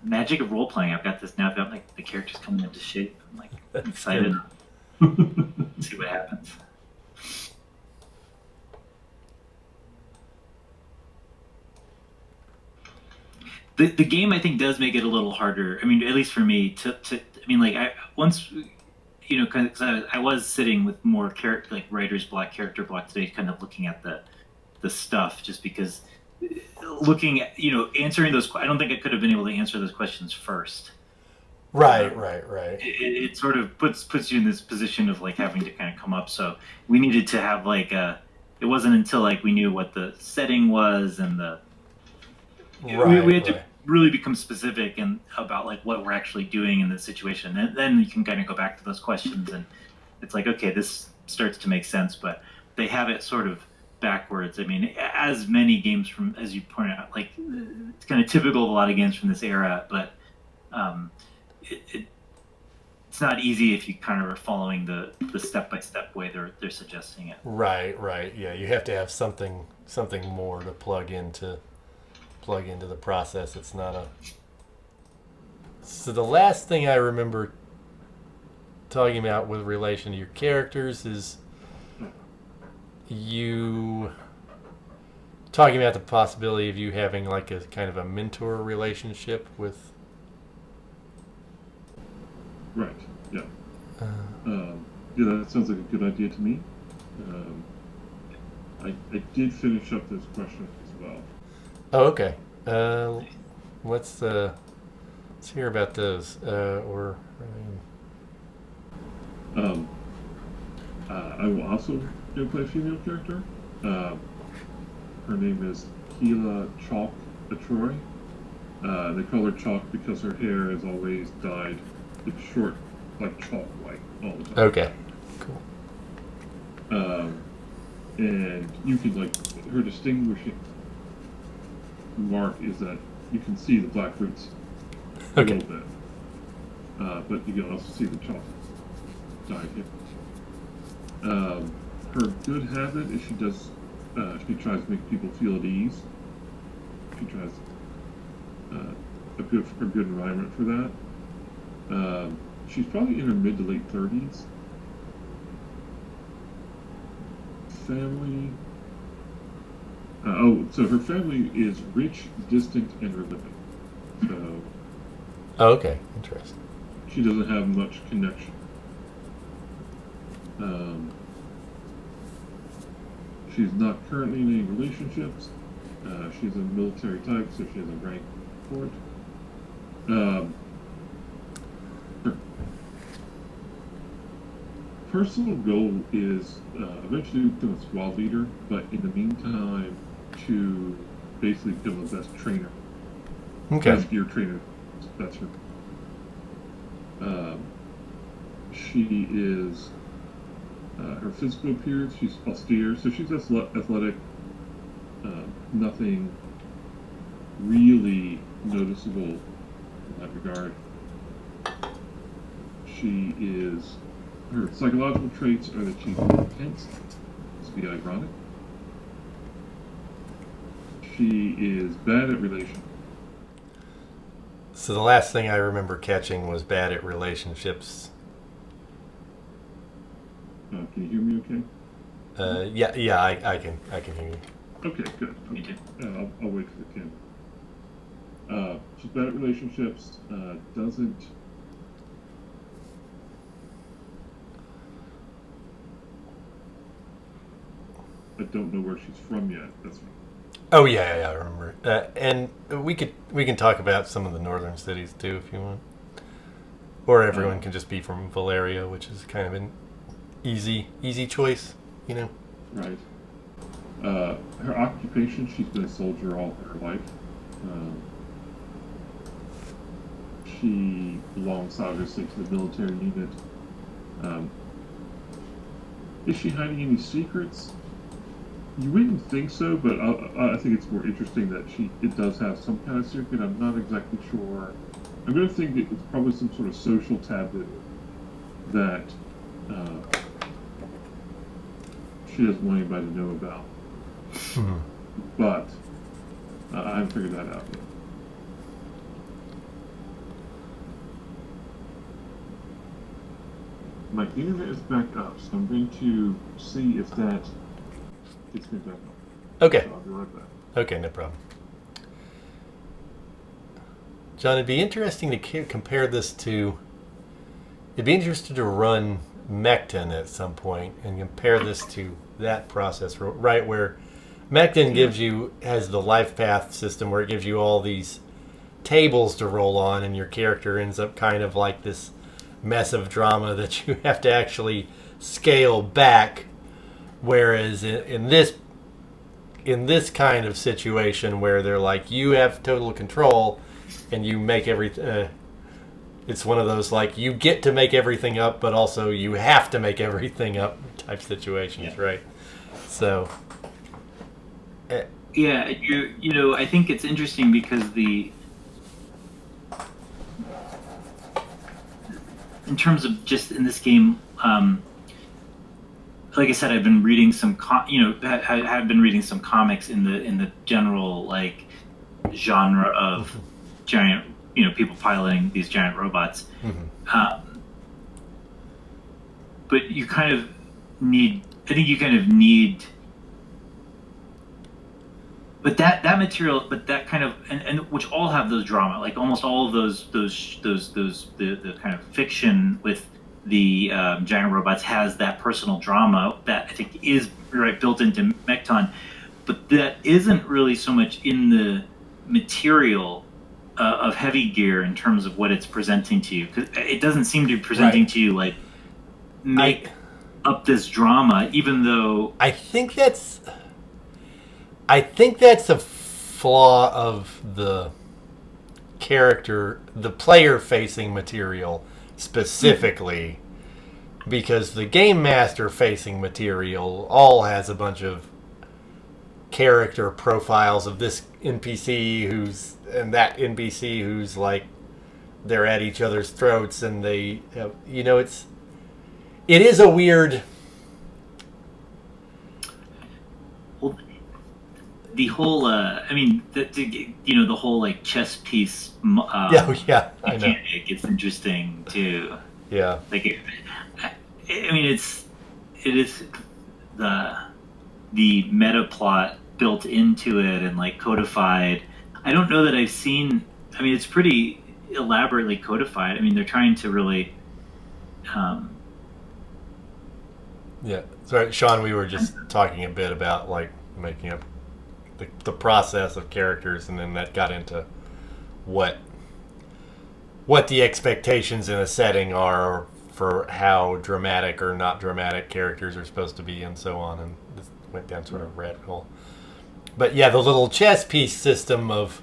Magic of role playing. I've got this now. I've got like the characters coming into shape. I'm like excited. Let's see what happens. The game I think does make it a little harder. I mean, at least for me to I mean, like because I was sitting with more character, like writer's block, character block today, kind of looking at the stuff, just because looking at answering those. I don't think I could have been able to answer those questions first. Right. It sort of puts you in this position of like having to kind of come up. So we needed to have like it wasn't until like we knew what the setting was and the we had to Right. really become specific and about like what we're actually doing in this situation, and then you can kind of go back to those questions, and it's like, okay, this starts to make sense. But they have it sort of backwards. I mean, as many games from, as you pointed out, like it's kind of typical of a lot of games from this era, but um, it's not easy if you kind of are following the step by step way they're suggesting it. Right. Yeah, you have to have something more to plug into the process. It's not a. So the last thing I remember talking about with relation to your characters is you talking about the possibility of you having like a kind of a mentor relationship with. Right. Yeah. Yeah, that sounds like a good idea to me. I did finish up those questions as well. Oh, okay. Let's hear about those. Um, I will also play a female character. Her name is Keela Chalk Atroy. They call her Chalk because her hair is always dyed. It's short, like chalk white, all the time. Okay. Cool. And you can her distinguishing mark is that you can see the black roots a Okay. little bit, but you can also see the chalk dyed here. Her good habit is she tries to make people feel at ease. She tries a good environment for that. She's probably in her mid to late 30s. Family. So her family is rich, distant, and religious. So Oh, okay. Interesting. she doesn't have much connection. She's not currently in any relationships. She's a military type, so she has a rank for it. Her personal goal is eventually to become a squad leader, but in the meantime, to basically become the best trainer, Okay. best gear trainer. That's her. She is her physical appearance. She's austere, so she's athletic. Nothing really noticeable in that regard. She is. Her psychological traits are that she's intense, to be ironic. She is bad at relationships. So the last thing I remember catching was bad at relationships. Can you hear me okay? Yeah, I can hear you. Okay, good. Me too. I'll wait for the camera. She's bad at relationships, doesn't. I don't know where she's from yet. That's Oh yeah, I remember. And we can talk about some of the northern cities too if you want, or everyone can just be from Valeria, which is kind of an easy choice, you know. right. Her occupation, she's been a soldier all her life. She belongs obviously to the military unit. Is she hiding any secrets? You wouldn't think so, but I think it's more interesting that it does have some kind of secret. I'm not exactly sure. I'm going to think it's probably some sort of social taboo that she doesn't want anybody to know about. But I haven't figured that out yet. My internet is back up, so I'm going to see if that gets me back up. Okay. So I'll be right back. Okay, no problem. John, it'd be interesting to compare this to. It'd be interesting to run Mecton at some point and compare this to that process, right? Where Mecton has the life path system where it gives you all these tables to roll on, and your character ends up kind of like this mess of drama that you have to actually scale back. Whereas in this in this kind of situation where they're like, you have total control and you make everything. It's one of those like you get to make everything up, but also you have to make everything up type situations, right? So, yeah, I think it's interesting because in terms of just in this game, like I said, I've been reading some, I've been reading some comics in the general like genre of giant, people piloting these giant robots. But you kind of need, I think you kind of need, but that material, but that kind of, and which all have those drama, like almost all of those the kind of fiction with the giant robots has that personal drama that I think is right built into Mechton, but that isn't really so much in the material of Heavy Gear in terms of what it's presenting to you, because it doesn't seem to be presenting to you like make up this drama, even though I think that's a flaw of the character, the player-facing material specifically, because the game master-facing material all has a bunch of character profiles of this NPC and that NPC who's like they're at each other's throats, and they have, it is a weird. Well, the whole, the whole like chess piece. Yeah, I know. It gets interesting too. Yeah, like it is the meta plot built into it and like codified. I don't know that I've seen. I mean, it's pretty elaborately codified. I mean, they're trying to really. Yeah, sorry, Sean. We were just talking a bit about like making up the process of characters, and then that got into what the expectations in a setting are for how dramatic or not dramatic characters are supposed to be, and so on. And this went down sort of rabbit hole. But yeah, the little chess piece system of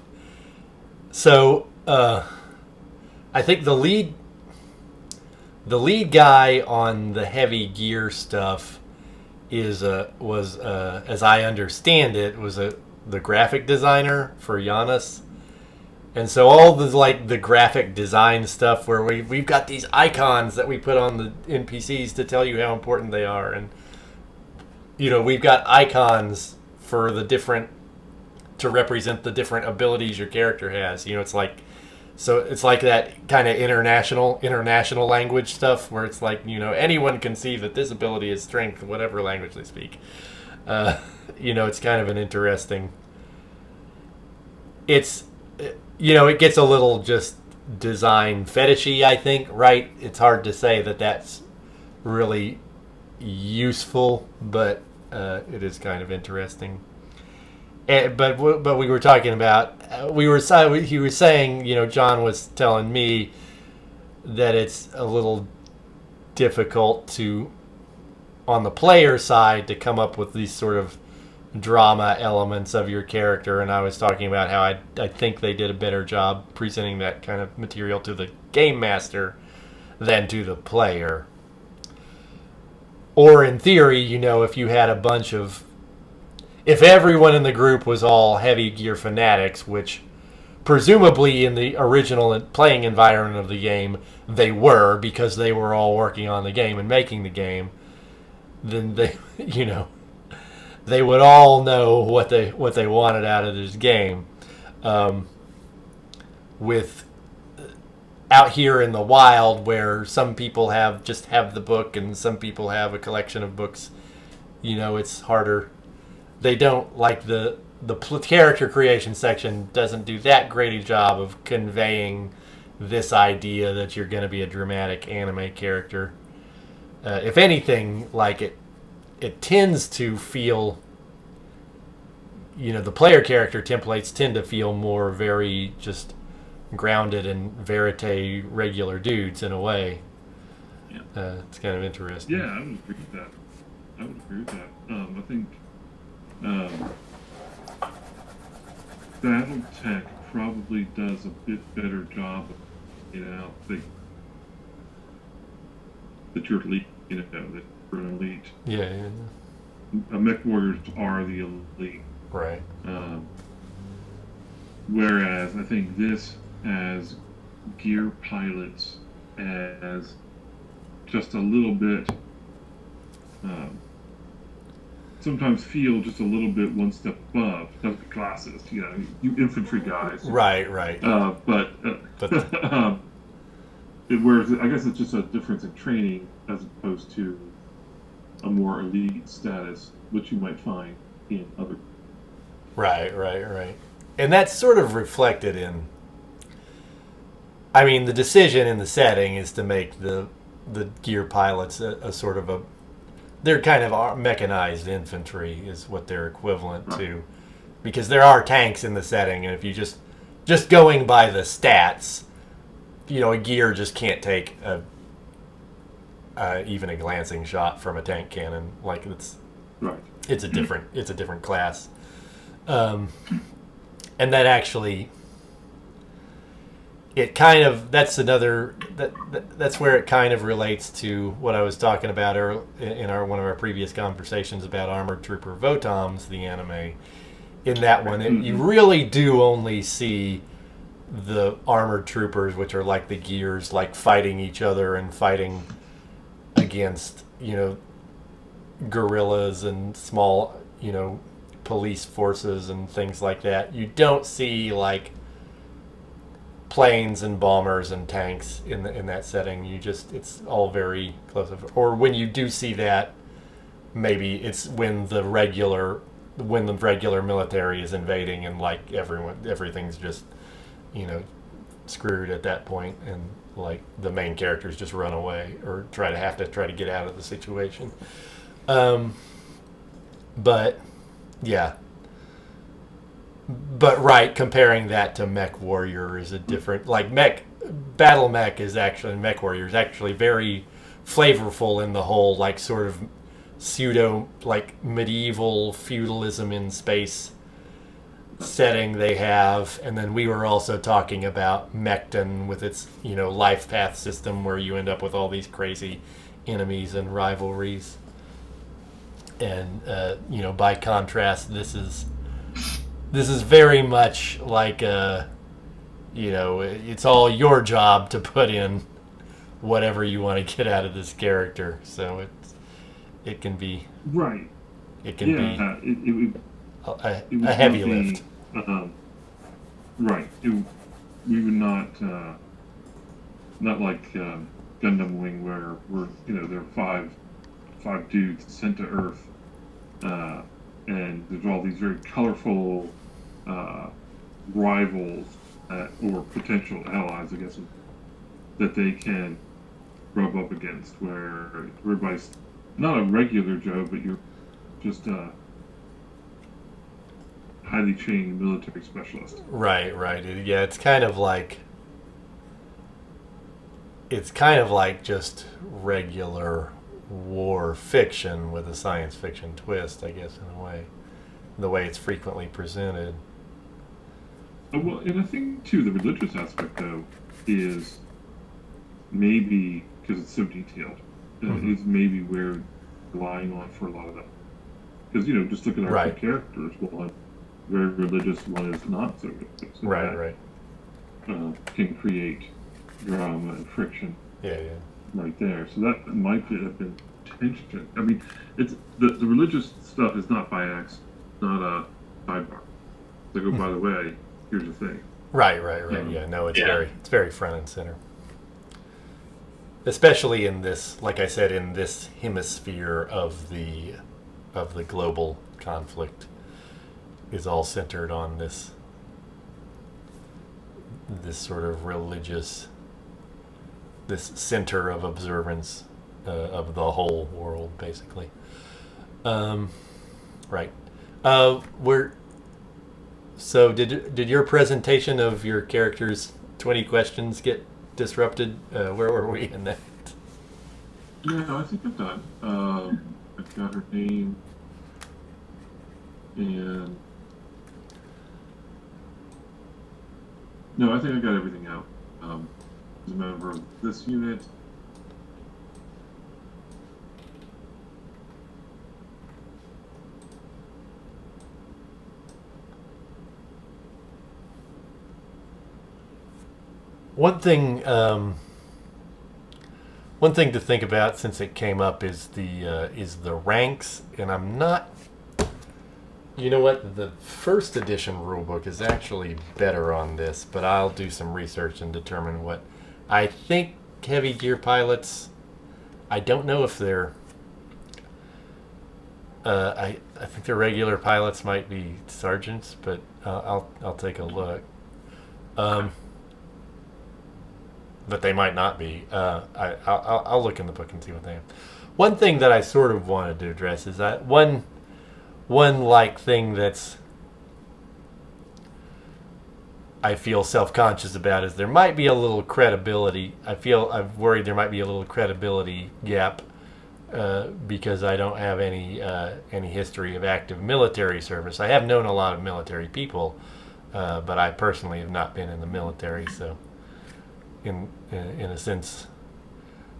I think the lead guy on the Heavy Gear stuff was as I understand it, was the graphic designer for Giannis. And so all the graphic design stuff where we've got these icons that we put on the NPCs to tell you how important they are, and we've got icons for to represent the different abilities your character has. It's like that kind of international language stuff where it's like, anyone can see that this ability is strength, whatever language they speak. It's kind of an interesting. It gets a little just design fetishy, I think, right? It's hard to say that that's really useful, but it is kind of interesting. But we were talking about he was saying, John was telling me that it's a little difficult to, on the player side, to come up with these sort of drama elements of your character, and I was talking about how I think they did a better job presenting that kind of material to the game master than to the player. Or in theory, if you had if everyone in the group was all Heavy Gear fanatics, which presumably in the original playing environment of the game they were, because they were all working on the game and making the game, then they they would all know what they wanted out of this game. With out here in the wild, where some people have the book and some people have a collection of books, it's harder. They don't like the character creation section doesn't do that great a job of conveying this idea that you're going to be a dramatic anime character. If anything, like it tends to feel, the player character templates tend to feel more very just grounded in verite regular dudes in a way. Yeah. It's kind of interesting. Yeah, I would agree with that. I think BattleTech probably does a bit better job of that you're elite, that you're an elite. Yeah. Mech warriors are the elite. Right. Whereas I think this has gear pilots as just a little bit, sometimes feel just a little bit one step above. That's the classes, you infantry guys. Right. But whereas I guess it's just a difference in training as opposed to a more elite status, which you might find in other. Right. And that's sort of reflected in. I mean, the decision in the setting is to make the gear pilots a sort of a. They're kind of mechanized infantry, is what they're equivalent to, because there are tanks in the setting, and if you just going by the stats, a gear just can't take even a glancing shot from a tank cannon. Like it's a different class, and that actually. It kind of that's where it kind of relates to what I was talking about in one of our previous conversations about Armored Trooper Votoms, the anime. In that one, you really do only see the armored troopers, which are like the gears, like fighting each other and fighting against guerrillas and small police forces and things like that. You don't see like planes and bombers and tanks in that setting. It's all very close. Or when you do see that, maybe it's when the regular military is invading and like everything's just screwed at that point, and like the main characters just run away or try to get out of the situation. But yeah. But comparing that to Mech Warrior is a different, like Battle Mech is actually, Mech Warrior is actually very flavorful in the whole like sort of pseudo like medieval feudalism in space setting they have. And then we were also talking about Mechton with its life path system where you end up with all these crazy enemies and rivalries. And by contrast, this is very much like it's all your job to put in whatever you want to get out of this character. So it can be right. It can be a heavy lift. Right. We would not like Gundam Wing, where there are five dudes sent to Earth, and there's all these very colorful rivals or potential allies, I guess, that they can rub up against, where everybody's not a regular Joe, but you're just a highly trained military specialist. Right. Yeah, it's kind of like just regular war fiction with a science fiction twist, I guess, in a way. The way it's frequently presented. Well, and I think, too, the religious aspect, though, is maybe, because it's so detailed, is maybe where we're relying on for a lot of that. Because, just look at our two characters. One very religious, one is not so religious. So right. Can create drama and friction. Yeah. Right there. So that might have been tension. I mean, it's the religious stuff is not by accident, not a sidebar. They go, by the way, here's the thing. Right. Yeah, no, it's very front and center. Especially in this, like I said, in this hemisphere of the global conflict, is all centered on this sort of religious, this center of observance of the whole world, basically. Right. So did your presentation of your character's 20 questions get disrupted? Where were we in that? Yeah, I think I'm done. I've got her name, and No, I think I got everything out. As a member of this unit. One thing to think about since it came up is the ranks, and I'm not. You know what? The first edition rulebook is actually better on this, but I'll do some research and determine what. I think heavy gear pilots. I don't know if they're. I think the regular pilots might be sergeants, but I'll take a look. But they might not be. I'll look in the book and see what they have. One thing that I sort of wanted to address is that one like thing that's I feel self-conscious about is there might be a little credibility. I'm worried there might be a little credibility gap because I don't have any history of active military service. I have known a lot of military people, but I personally have not been in the military, so. In a sense,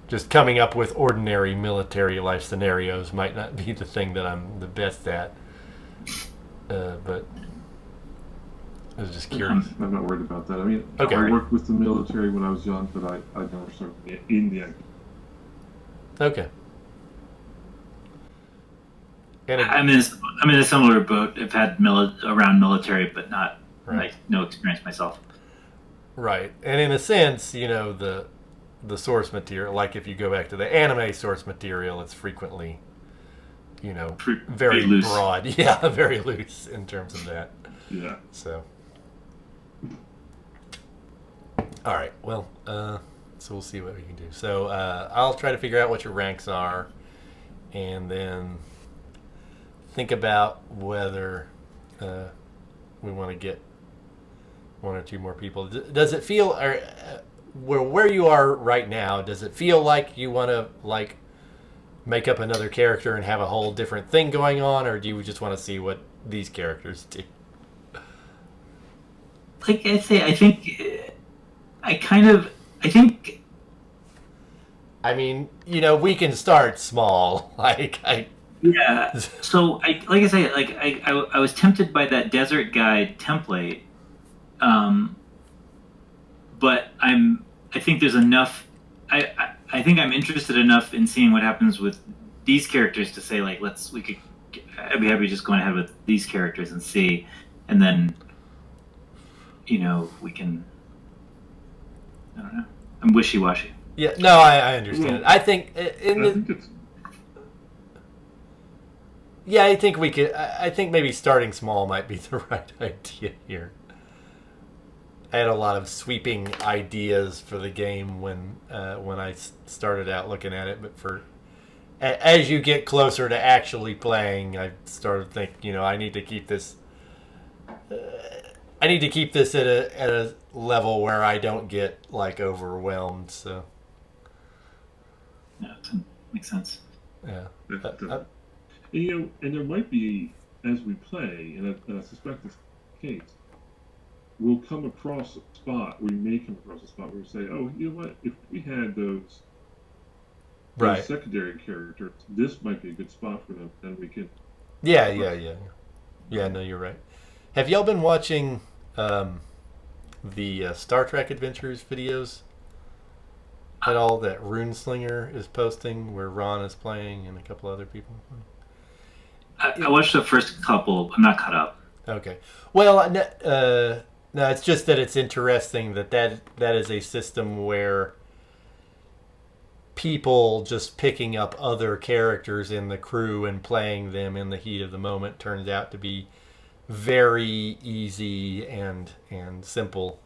just coming up with ordinary military life scenarios might not be the thing that I'm the best at. But I was just curious. I'm not worried about that. I mean, okay. I worked with the military when I was young, but I never served in the active. Okay. And I'm in a similar boat. I've had around military, but not like no experience myself. Right, and in a sense, the source material, like if you go back to the anime source material, it's frequently, very loose. Broad. Yeah, very loose in terms of that. Yeah. So. All right. Well, so we'll see what we can do. So I'll try to figure out what your ranks are, and then think about whether we want to get one or two more people. Does it feel, where you are right now, does it feel like you want to make up another character and have a whole different thing going on, or do you just want to see what these characters do? Like I say, I think. I mean, we can start small. Yeah. So I was tempted by that desert guide template. But I think there's enough. I think I'm interested enough in seeing what happens with these characters to say I'd be happy just going ahead with these characters and see, and then, we can. I don't know. I'm wishy-washy. Yeah. No, I understand it. I think Yeah, I think we could. I think maybe starting small might be the right idea here. I had a lot of sweeping ideas for the game when I started out looking at it, but as you get closer to actually playing, I started thinking, I need to keep this. I need to keep this at a level where I don't get overwhelmed. So. Yeah, makes sense. Yeah. And there might be, as we play, and I suspect this case. We'll come across a spot. We may come across a spot where we say, "Oh, you know what? If we had those secondary characters, this might be a good spot for them." Then we can. Yeah. No, you're right. Have y'all been watching the Star Trek Adventures videos at all? That Runeslinger is posting, where Ron is playing and a couple other people. I watched the first couple. I'm not caught up. Okay. Well, no, it's just that it's interesting that is a system where people just picking up other characters in the crew and playing them in the heat of the moment turns out to be very easy and simple.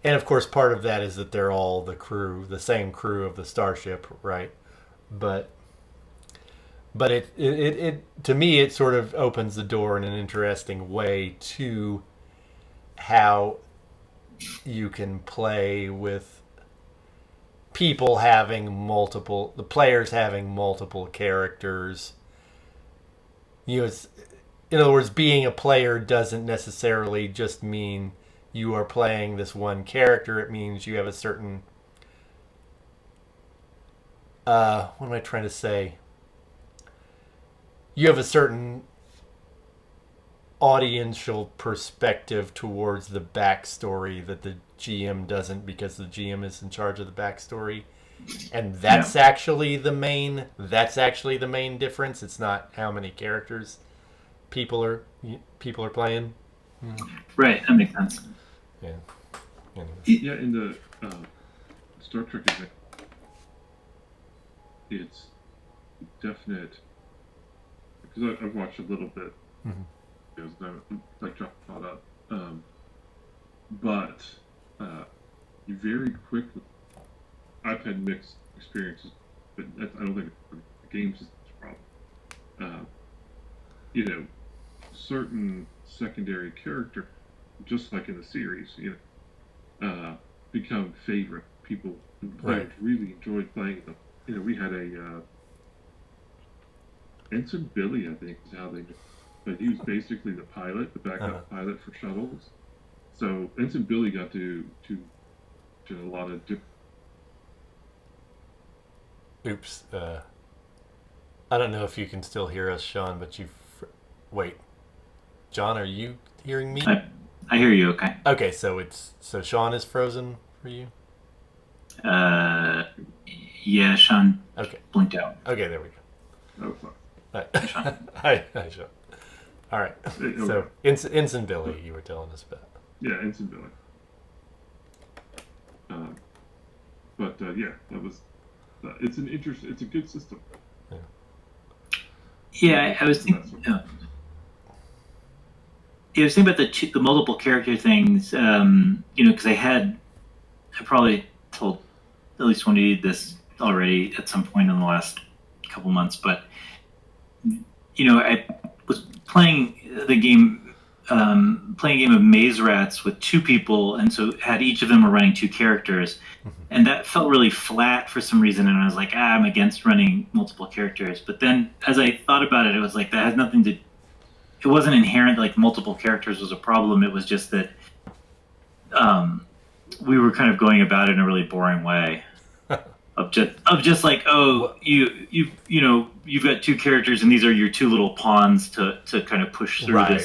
And of course, part of that is that they're all the same crew of the starship, right? But it to me, it sort of opens the door in an interesting way to how you can play with people having the players having multiple characters. In other words, being a player doesn't necessarily just mean you are playing this one character, it means you have a certain what am I trying to say? You have a certain audiential perspective towards the backstory that the GM doesn't, because the GM is in charge of the backstory. And that's actually the main difference. It's not how many characters people are playing. Right, that makes sense. Yeah. Anyways. Yeah, in the Star Trek event, it's definite, because I've watched a little bit. Like John brought up, but you very quickly. I've had mixed experiences, but I don't think the games is the problem. Certain secondary character, just like in the series, become favorite. People who played really enjoyed playing them. We had a Ensign Billy, I think, is how they. But he was basically the pilot, the backup pilot for shuttles. So Ensign Billy got to a lot of different. Oops. I don't know if you can still hear us, Sean, but wait. John, are you hearing me? I hear you. Okay. Okay, so Sean is frozen for you. Yeah, Sean. Okay. Blinked out. Okay, there we go. Oh fuck. Hi, Sean. Hi, Sean. All right. So Ensign Billy, you were telling us about. Yeah, Ensign Billy. Yeah, that was. It's a good system. Yeah, I was thinking. I was thinking about the multiple character things. Because I probably told at least one of you this already at some point in the last couple months, but I was playing a game of Maze Rats with two people, and so had each of them were running two characters, and that felt really flat for some reason, and I was like, I'm against running multiple characters. But then as I thought about it, it was like that has nothing to. It wasn't inherent like multiple characters was a problem. It was just that we were kind of going about it in a really boring way. Of just like, oh, you've got two characters and these are your two little pawns to kind of push through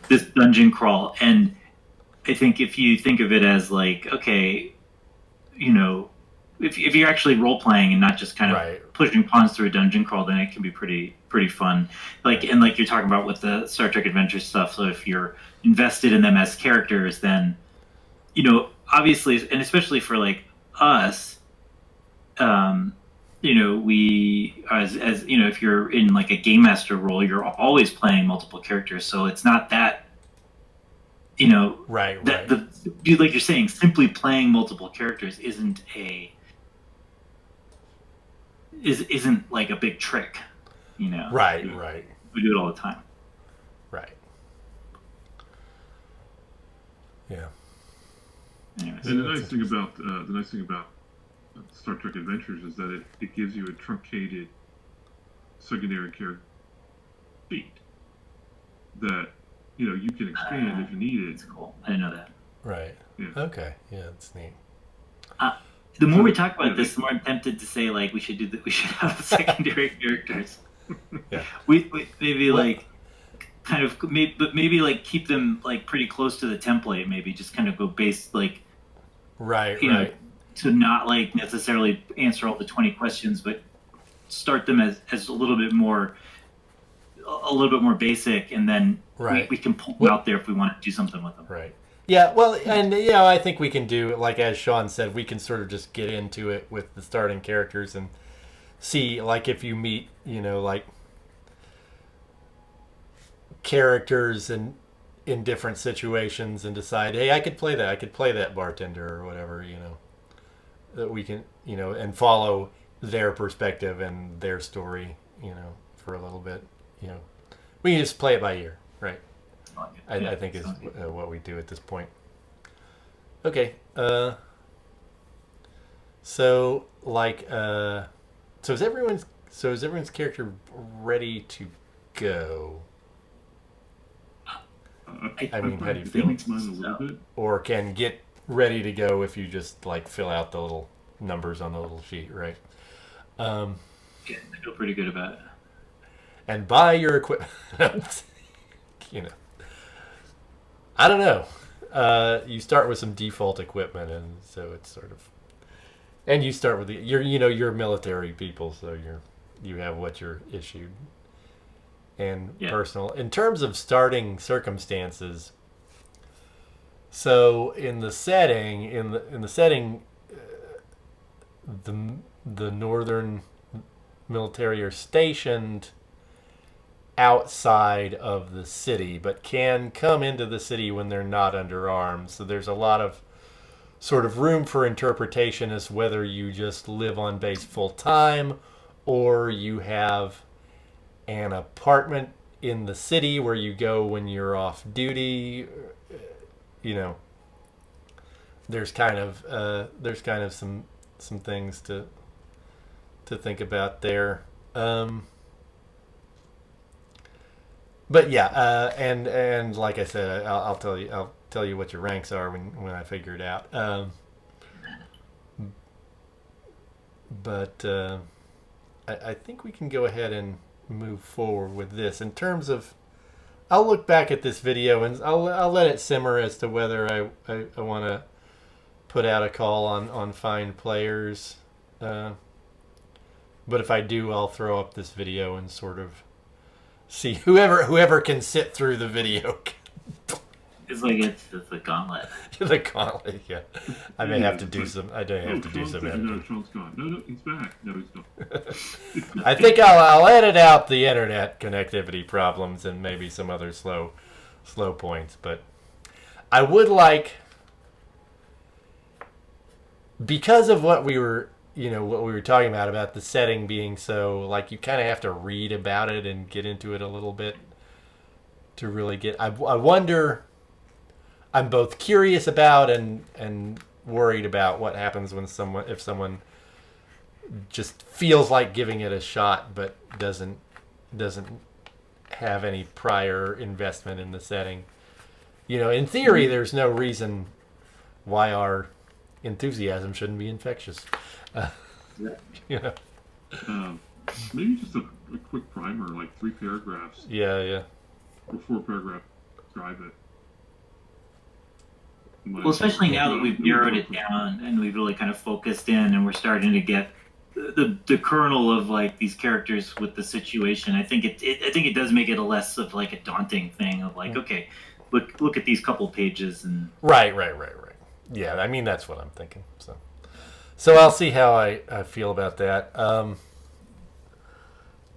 this dungeon crawl. And I think if you think of it as like, okay, if you're actually role playing and not just kind of pushing pawns through a dungeon crawl, then it can be pretty fun. And like you're talking about with the Star Trek Adventure stuff. So if you're invested in them as characters, then obviously, and especially for like us. We as if you're in like a game master role, you're always playing multiple characters, so it's not that like you're saying, simply playing multiple characters isn't like a big trick, Right. We do it all the time. Right. Yeah. Anyways. And the nice thing about Star Trek Adventures is that it gives you a truncated secondary character feat that you can expand if you need it. That's cool. I didn't know that. Right. Yeah. Okay. Yeah, that's neat. The more we talk about this, the more I'm tempted to say like we should have the secondary characters. Yeah. We maybe like kind of maybe like keep them like pretty close to the template. Maybe just kind of go based like right. To not like necessarily answer all the 20 questions, but start them as a little bit more basic, and then we can pull them out there if we want to do something with them. Right. Yeah. Well, and I think we can do, like as Sean said, we can sort of just get into it with the starting characters and see, like, if you meet like characters in different situations and decide, hey, I could play that bartender or whatever, that we can, and follow their perspective and their story, for a little bit, we can just play it by ear, right? I think is what we do at this point. Okay. So is everyone's character ready to go? I mean, how do you It feel? makes mine a little bit. Or can get ready to go if you just like fill out the little numbers on the little sheet, right? Yeah, I feel pretty good about it. And buy your equipment. You know, I don't know. You start with some default equipment, and so it's sort of, and you start with you're military people, so you have what you're issued, and personal. In terms of starting circumstances, so in the setting, the northern military are stationed outside of the city, but can come into the city when they're not under arms. So there's a lot of sort of room for interpretation as whether you just live on base full time or you have an apartment in the city where you go when you're off duty. You know, there's kind of some things to think about there. But yeah, and like I said, I'll tell you what your ranks are when I figure it out. But I think we can go ahead and move forward with this. In terms of, I'll look back at this video and I'll let it simmer as to whether I want to put out a call on find players. But if I do, I'll throw up this video and sort of see whoever can sit through the video. It's like it's the gauntlet. The gauntlet, yeah. I may have to do some. I don't have to do some editing. No, Sean's gone. No, he's back. No, he's gone. I think I'll edit out the internet connectivity problems and maybe some other slow points. But I would like, because of what we were talking about the setting being so, like, you kind of have to read about it and get into it a little bit to really get. I wonder. I'm both curious about and worried about what happens when if someone just feels like giving it a shot but doesn't have any prior investment in the setting. You know, in theory, there's no reason why our enthusiasm shouldn't be infectious. You know. Maybe just a quick primer, like 3 paragraphs. Yeah. Or 4 paragraphs. Drive it. Well, especially now that we've narrowed it down and we've really kind of focused in, and we're starting to get the kernel of like these characters with the situation. I think it does make it a less of like a daunting thing of like, okay, look at these couple pages and right. Yeah, I mean that's what I'm thinking. So I'll see how I feel about that.